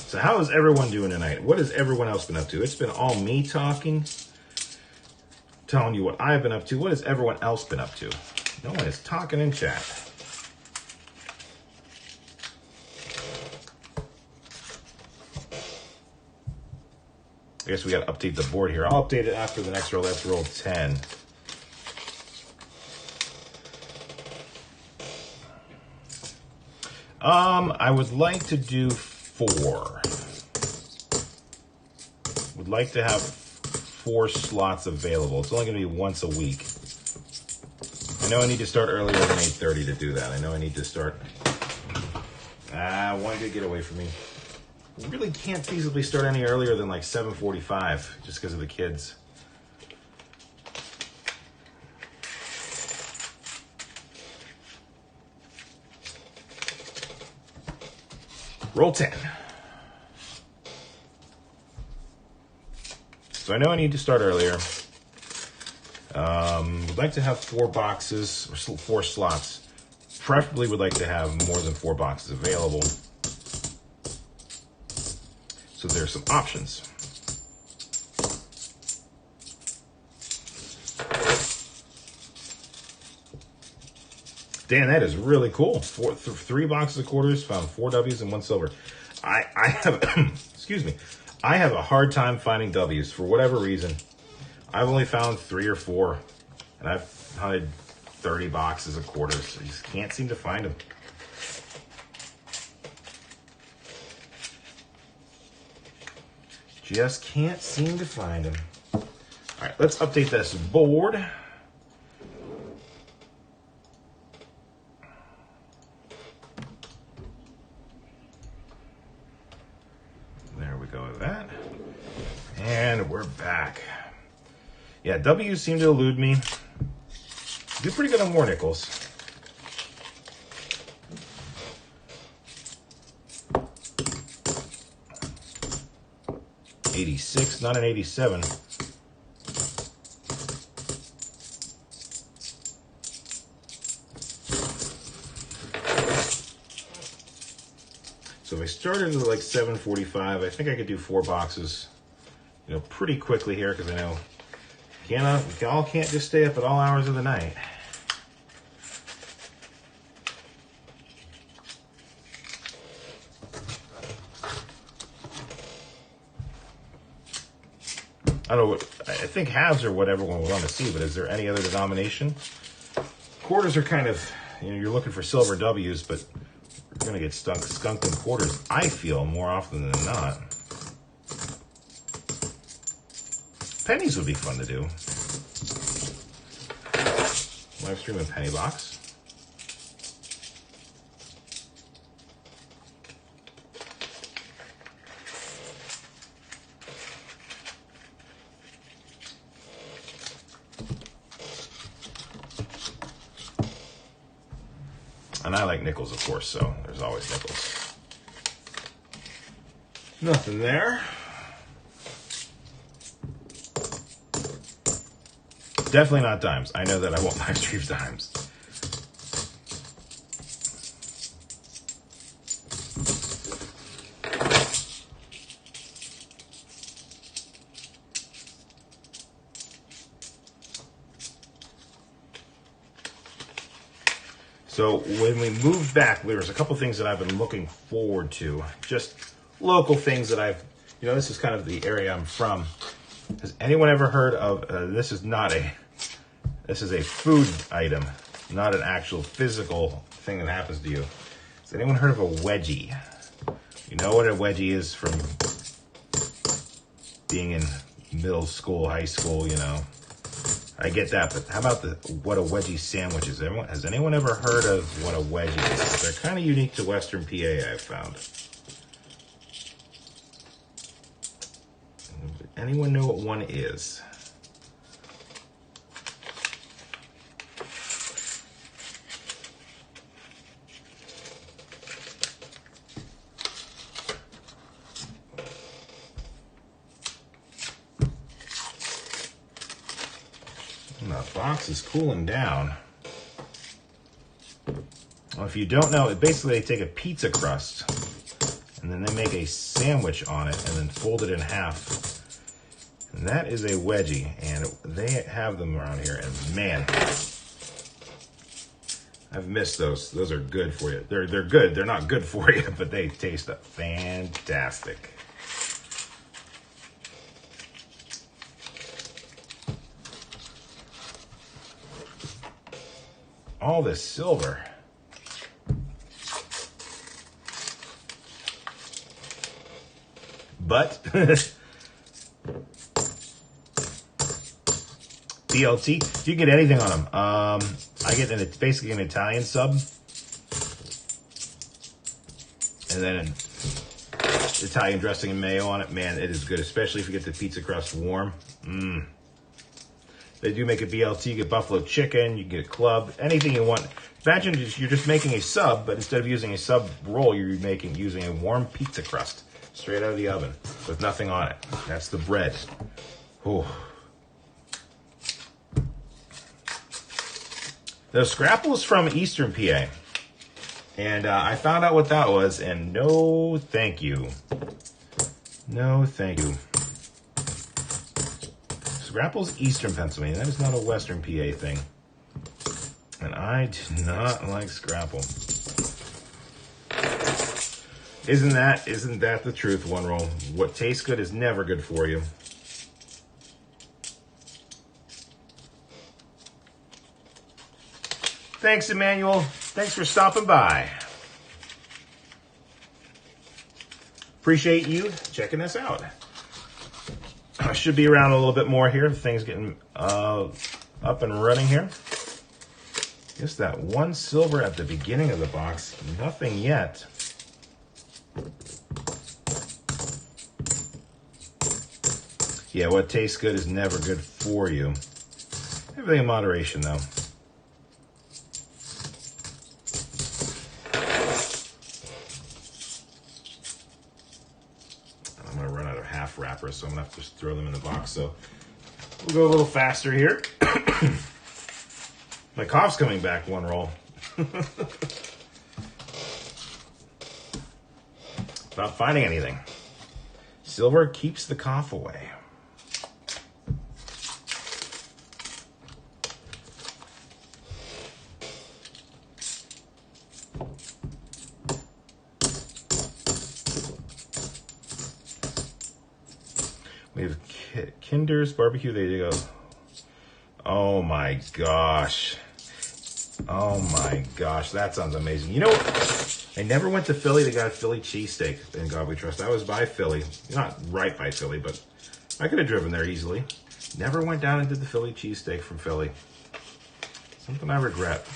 S1: So how is everyone doing tonight? What has everyone else been up to? It's been all me talking, telling you what I've been up to. What has everyone else been up to? No one is talking in chat. I guess we got to update the board here. I'll update it after the next roll. That's roll 10. I would like to do 4. Would like to have 4 slots available. It's only going to be once a week. I know I need to start earlier than 8:30 to do that. I know I need to start. Why did it get away from me? I really can't feasibly start any earlier than like 7:45 just because of the kids. Roll 10. So I know I need to start earlier. Would like to have 4 boxes, or 4 slots. Preferably would like to have more than 4 boxes available. So there's some options. Dan, that is really cool. 3 boxes of quarters, found 4 W's and 1 silver. I have, excuse me, I have a hard time finding W's for whatever reason. I've only found 3 or 4, and I've hunted 30 boxes of quarters. I just can't seem to find them. Just can't seem to find them. All right, let's update this board. There we go with that. And we're back. Yeah, W's seem to elude me. Do pretty good on war nickels. $86, not an 87. So if I started at like 7:45, I think I could do 4 boxes, pretty quickly here, because I know we all can't just stay up at all hours of the night. I don't know what, I think halves are what everyone would want to see, but is there any other denomination? Quarters are kind of, you're looking for silver W's, but you're going to get skunked in quarters, I feel, more often than not. Pennies would be fun to do. Live stream a penny box. And I like nickels, of course, so there's always nickels. Nothing there. Definitely not dimes. I know that I won't live stream dimes. So when we moved back, there was a couple things that I've been looking forward to. Just local things that I've, this is kind of the area I'm from. Has anyone ever heard of, this is a food item, not an actual physical thing that happens to you. Has anyone heard of a wedgie? You know what a wedgie is from being in middle school, high school, I get that, but how about what a wedgie sandwich is? Has anyone ever heard of what a wedgie is? They're kind of unique to Western PA, I've found. Anyone know what one is? box is cooling down. Well, if you don't know, basically they take a pizza crust and then they make a sandwich on it and then fold it in half. And that is a wedgie, and they have them around here, and man, I've missed those. Those are good for you. They're good. They're not good for you, but they taste fantastic. All this silver. But BLT, you can get anything on them. I get it's basically an Italian sub, and then Italian dressing and mayo on it. Man, it is good, especially if you get the pizza crust warm. They do make a BLT. You get buffalo chicken, you can get a club, anything you want. Imagine you're just making a sub, but instead of using a sub roll, you're using a warm pizza crust straight out of the oven with nothing on it. That's the bread. Ooh. The Scrapple is from Eastern PA, and I found out what that was, and no thank you. No thank you. Scrapple's Eastern Pennsylvania. That is not a Western PA thing. And I do not like Scrapple. Isn't that the truth, One Roll? What tastes good is never good for you. Thanks, Emmanuel. Thanks for stopping by. Appreciate you checking us out. I should be around a little bit more here. Things getting up and running here. Just that one silver at the beginning of the box. Nothing yet. Yeah, what tastes good is never good for you. Everything in moderation, though. Wrappers, so I'm gonna have to just throw them in the box. So we'll go a little faster here. My cough's coming back, One Roll. Not finding anything. Silver keeps the cough away. We have Kinder's Barbecue. There you go. Oh my gosh. Oh my gosh. That sounds amazing. You know, I never went to Philly. They got a Philly cheesesteak in God We Trust. I was by Philly. Not right by Philly, but I could have driven there easily. Never went down and did the Philly cheesesteak from Philly. Something I regret.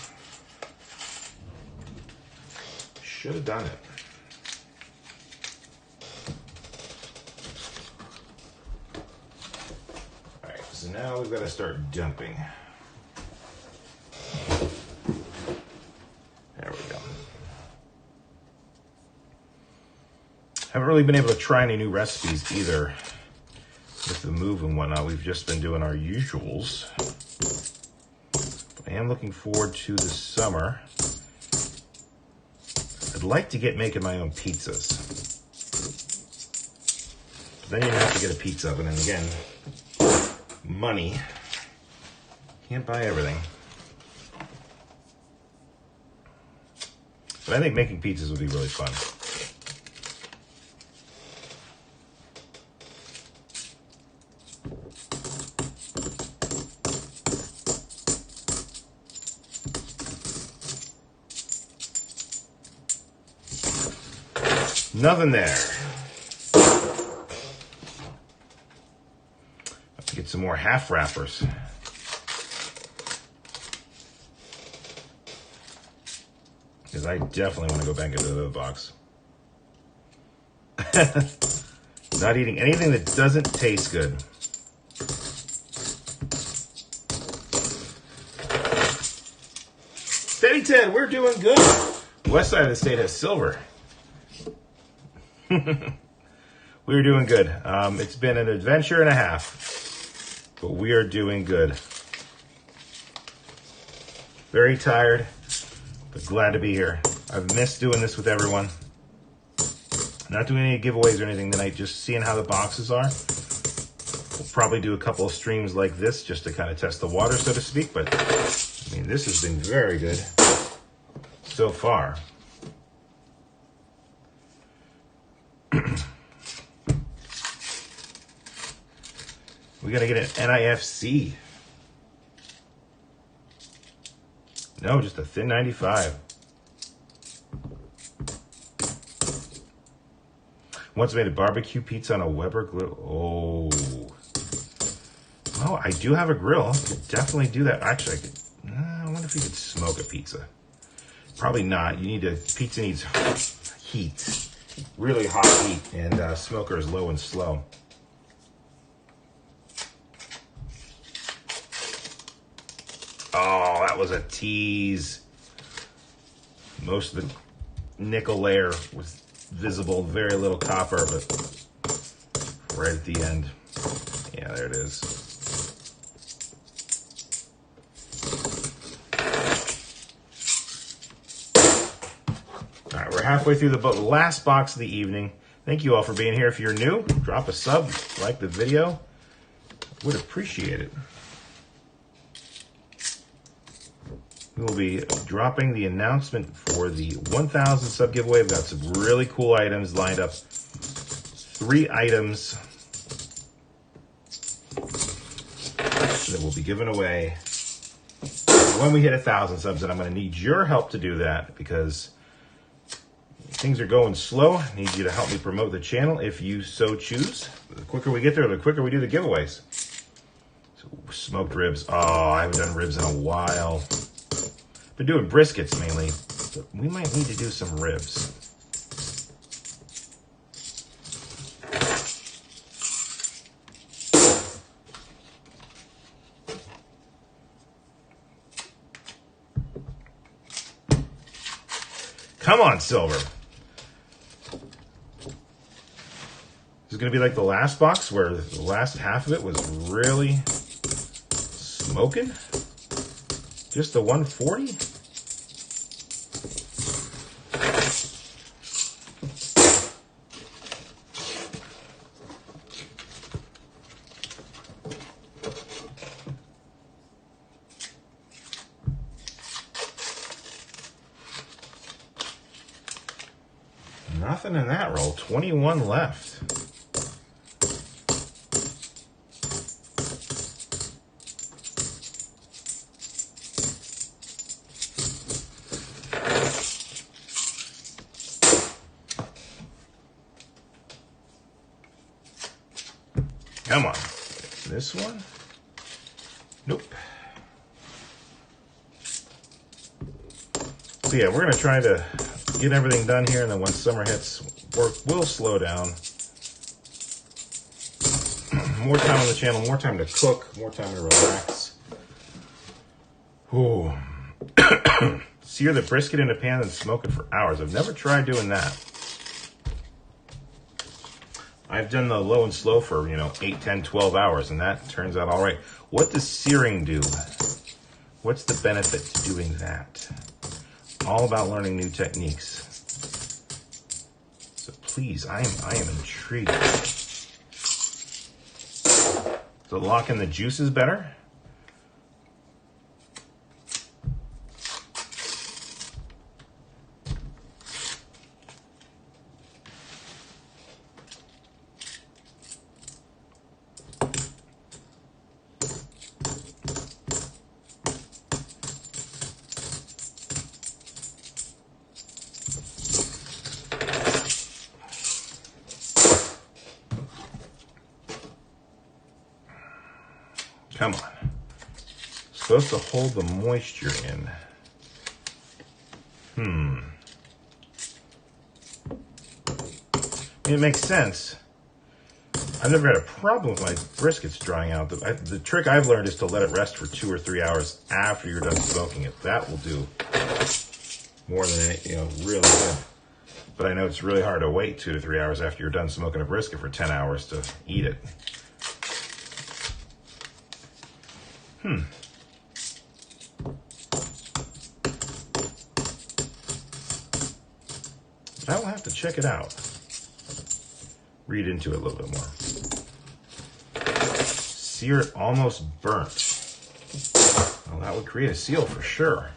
S1: Should have done it. So now we've got to start dumping. There we go. Haven't really been able to try any new recipes either with the move and whatnot. We've just been doing our usuals. But I am looking forward to the summer. I'd like to get making my own pizzas. But then you have to get a pizza oven, and again, money. Can't buy everything. But I think making pizzas would be really fun. Nothing there. Get some more half wrappers. Because I definitely want to go back into the box. Not eating anything that doesn't taste good. Steady Ted, we're doing good. West side of the state has silver. We're doing good. It's been an adventure and a half. But we are doing good. Very tired, but glad to be here. I've missed doing this with everyone. Not doing any giveaways or anything tonight, just seeing how the boxes are. We'll probably do a couple of streams like this just to kind of test the water, so to speak, but I mean, this has been very good so far. We gotta get an NIFC. No, just a thin 95. Once made a barbecue pizza on a Weber grill. Oh. Oh, I do have a grill. I could definitely do that. Actually, I wonder if you could smoke a pizza. Probably not. Pizza needs heat. Really hot heat. And smoker is low and slow. Oh, that was a tease. Most of the nickel layer was visible, very little copper, but right at the end. Yeah, there it is. All right, we're halfway through the last box of the evening. Thank you all for being here. If you're new, drop a sub, like the video. Would appreciate it. We will be dropping the announcement for the 1,000 sub giveaway. I've got some really cool items lined up. 3 items that will be given away when we hit 1,000 subs, and I'm going to need your help to do that because things are going slow. I need you to help me promote the channel if you so choose. The quicker we get there, the quicker we do the giveaways. So, smoked ribs. Oh, I haven't done ribs in a while. Been doing briskets mainly, but we might need to do some ribs. Come on, silver. This is going to be like the last box where the last half of it was really smoking. Just the 140? Nothing in that roll. 21 left. Come on. This one? Nope. So yeah, we're going to try to get everything done here, and then once summer hits, work will slow down. More time on the channel, more time to cook, more time to relax. Ooh. Sear the brisket in a pan and smoke it for hours. I've never tried doing that. I've done the low and slow for, 8, 10, 12 hours, and that turns out all right. What does searing do? What's the benefit to doing that? All about learning new techniques. So please, I am intrigued. So locking the juices better. Come on. Supposed to hold the moisture in. It makes sense. I've never had a problem with my briskets drying out. The trick I've learned is to let it rest for 2 or 3 hours after you're done smoking it. That will do more than really good. But I know it's really hard to wait 2 to 3 hours after you're done smoking a brisket for 10 hours to eat it. I will have to check it out. Read into it a little bit more. Sear it almost burnt. Well, that would create a seal for sure.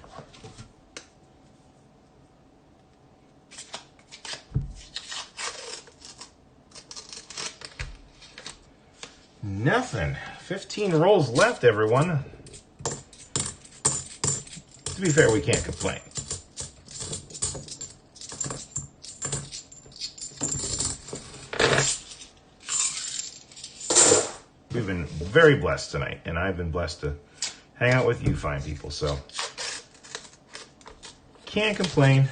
S1: Nothing. 15 rolls left, everyone. To be fair, we can't complain. We've been very blessed tonight, and I've been blessed to hang out with you fine people, so can't complain.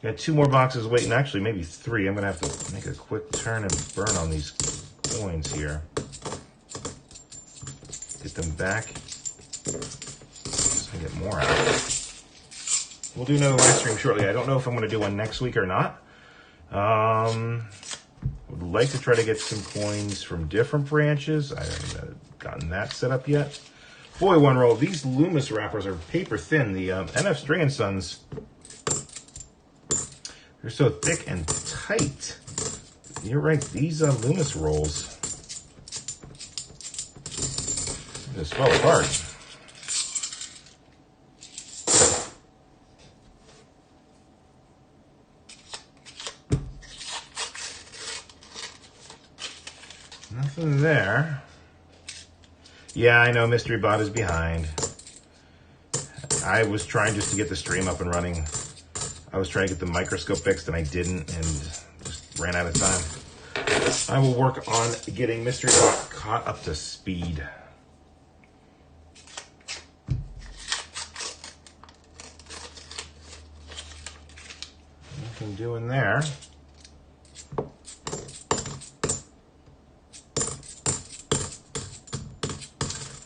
S1: Got 2 more boxes waiting, actually maybe 3. I'm gonna have to make a quick turn and burn on these coins here. Get them back so I get more out. We'll do another live stream shortly. I don't know if I'm gonna do one next week or not. Would like to try to get some coins from different branches. I haven't gotten that set up yet. Boy, one roll. These Loomis wrappers are paper thin. The NF String & Sons, they're so thick and tight. You're right, these Loomis rolls just fell apart. Nothing there. Yeah, I know Mystery Bot is behind. I was trying just to get the stream up and running. I was trying to get the microscope fixed and I didn't, and just ran out of time. I will work on getting Mystery Bot caught up to speed. Nothing doing there.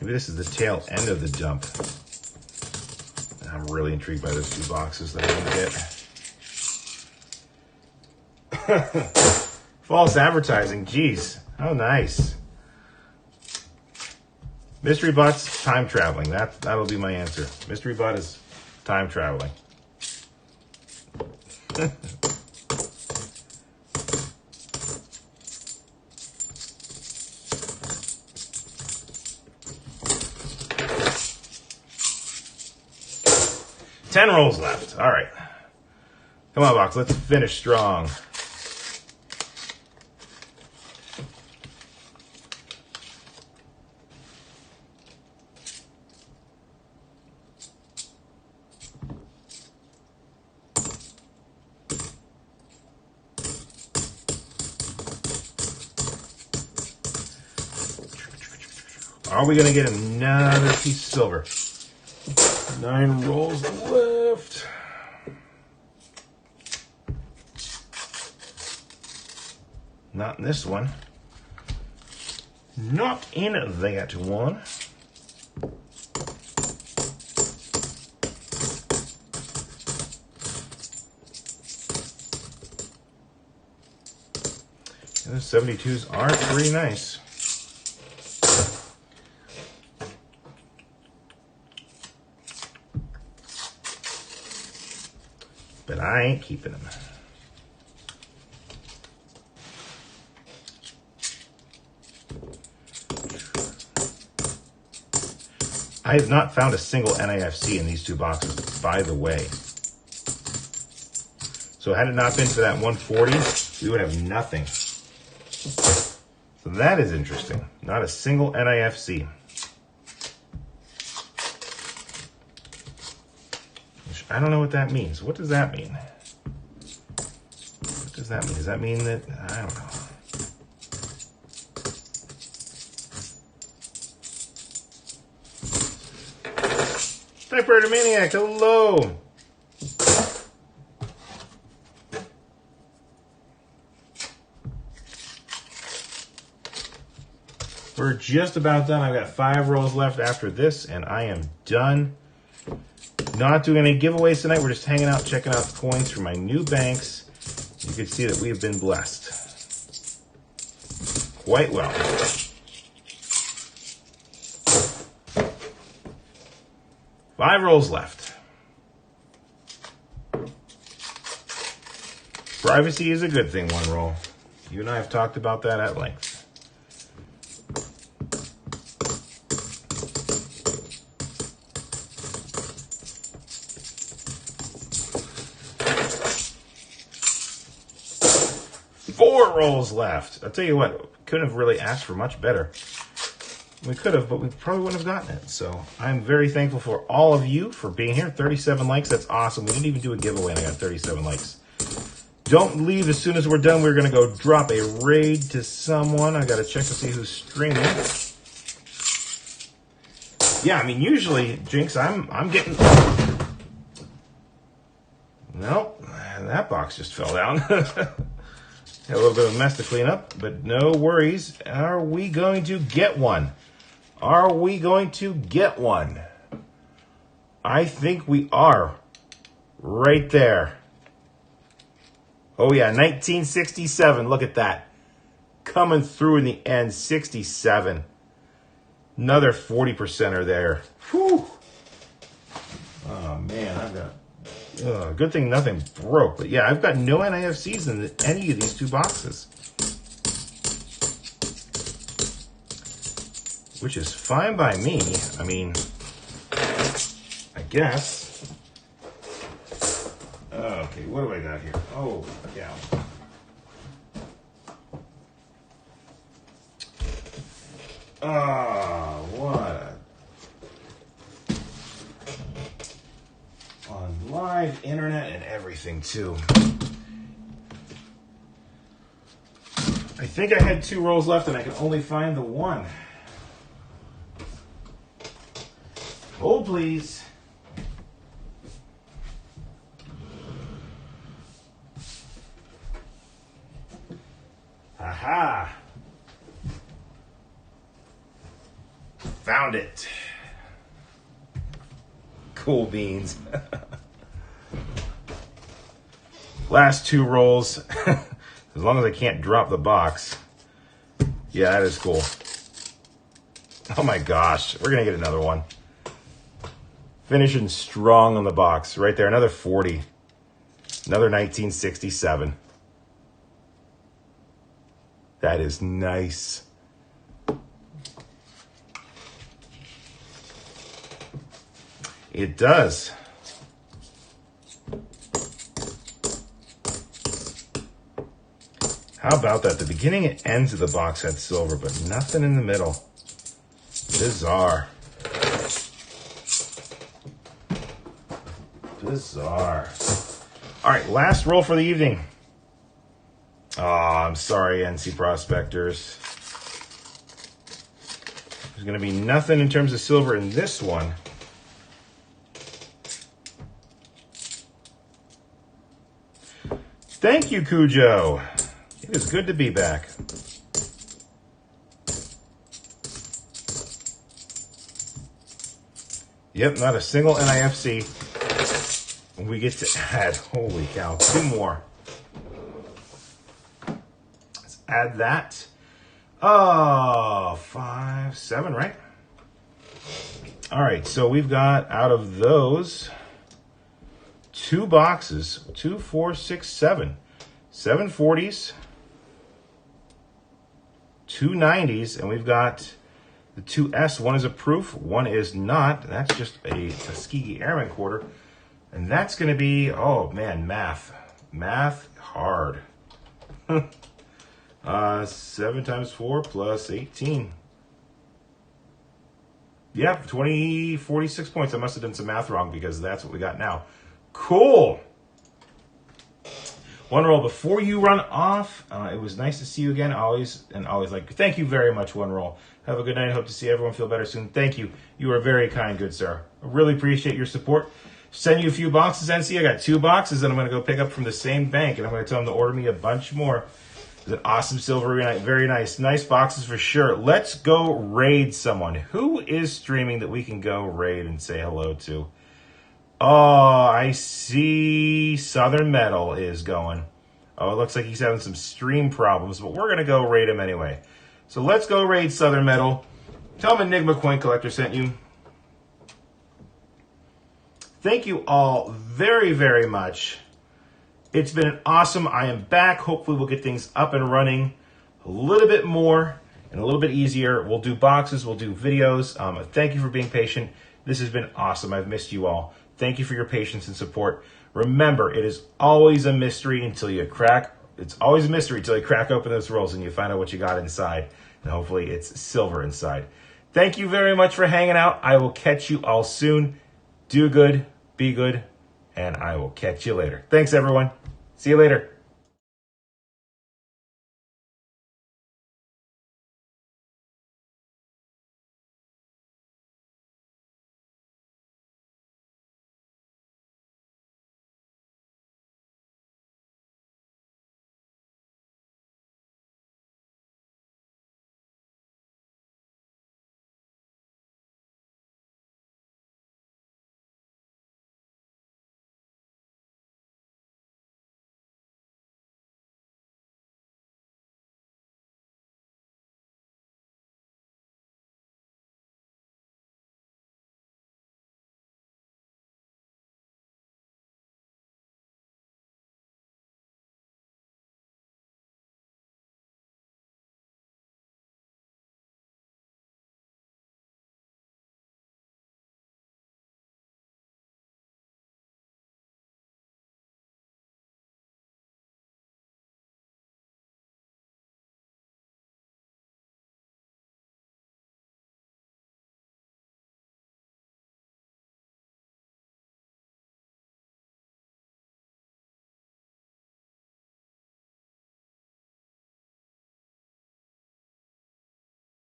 S1: Maybe this is the tail end of the dump. I'm really intrigued by those 2 boxes that I'm gonna get. False advertising, geez, how nice. Mystery Bot's time traveling. That'll be my answer. Mystery Bot is time traveling. 10 rolls left. All right. Come on, box. Let's finish strong. Are we going to get another piece of silver? 9 rolls left. Not in this one. Not in that one. And the 72s are pretty nice. But I ain't keeping them. I have not found a single NIFC in these 2 boxes, by the way. So had it not been for that 140, we would have nothing. So that is interesting. Not a single NIFC. I don't know what that means. What does that mean? What does that mean? Does that mean that, I don't know. Typewriter Maniac, hello. We're just about done. I've got 5 rolls left after this, and I am done. Not doing any giveaways tonight. We're just hanging out, checking out the coins from my new banks. You can see that we have been blessed quite well. Five rolls left. Privacy is a good thing, One Roll. You and I have talked about that at length. Four rolls left. I'll tell you what, couldn't have really asked for much better. We could have, but we probably wouldn't have gotten it. So I'm very thankful for all of you for being here. 37 likes, that's awesome. We didn't even do a giveaway and I got 37 likes. Don't leave as soon as we're done. We're gonna go drop a raid to someone. I gotta check to see who's streaming. Yeah, I mean, usually, Jinx, I'm getting... Nope, that box just fell down. A little bit of a mess to clean up, but no worries. Are we going to get one? Are we going to get one? I think we are. Right there. Oh yeah, 1967. Look at that. Coming through in the end, 67. Another 40%er there. Whew. Oh man, I've got... good thing nothing broke. But yeah, I've got no NIFCs in any of these two boxes. Which is fine by me. I mean, I guess. Okay, what do I got here? Oh, yeah. What? On live internet and everything too. I think I had 2 rolls left and I can only find the one. Hold please. Aha. Found it. Cool beans. Last 2 rolls. As long as I can't drop the box. Yeah, that is cool. Oh my gosh. We're going to get another one. Finishing strong on the box. Right there. Another 40. Another 1967. That is nice. It does. How about that? The beginning and ends of the box had silver, but nothing in the middle. Bizarre. Bizarre. All right, last roll for the evening. Oh, I'm sorry, NC Prospectors. There's going to be nothing in terms of silver in this one. Thank you, Cujo. It is good to be back. Yep, not a single NIFC. We get to add, holy cow, 2 more. Let's add that. Oh, 5, 7, right? All right, so we've got out of those 2 boxes, 2, 4, 6, 7. 7 40s, 2 90s, and we've got the 2S. One is a proof, one is not. That's just a Tuskegee Airman quarter. And that's going to be, oh man, math. Math hard. 7 times 4 plus 18. Yep, 46 points. I must have done some math wrong because that's what we got now. Cool. One roll before you run off. It was nice to see you again. Always like, thank you very much, One Roll. Have a good night. Hope to see everyone feel better soon. Thank you. You are very kind, good sir. I really appreciate your support. Send you a few boxes, NC. I got 2 boxes that I'm going to go pick up from the same bank, and I'm going to tell them to order me a bunch more. It's an awesome silver night. Very nice. Nice boxes for sure. Let's go raid someone. Who is streaming that we can go raid and say hello to? Oh, I see Southern Metal is going. Oh, it looks like he's having some stream problems, but we're going to go raid him anyway. So let's go raid Southern Metal. Tell him EnigmaCoinCollector sent you. Thank you all very, very much. It's been awesome. I am back. Hopefully we'll get things up and running a little bit more and a little bit easier. We'll do boxes. We'll do videos. Thank you for being patient. This has been awesome. I've missed you all. Thank you for your patience and support. Remember, it is always a mystery until you crack. It's always a mystery until you crack open those rolls and you find out what you got inside. And hopefully it's silver inside. Thank you very much for hanging out. I will catch you all soon. Do good, be good, and I will catch you later. Thanks, everyone. See you later.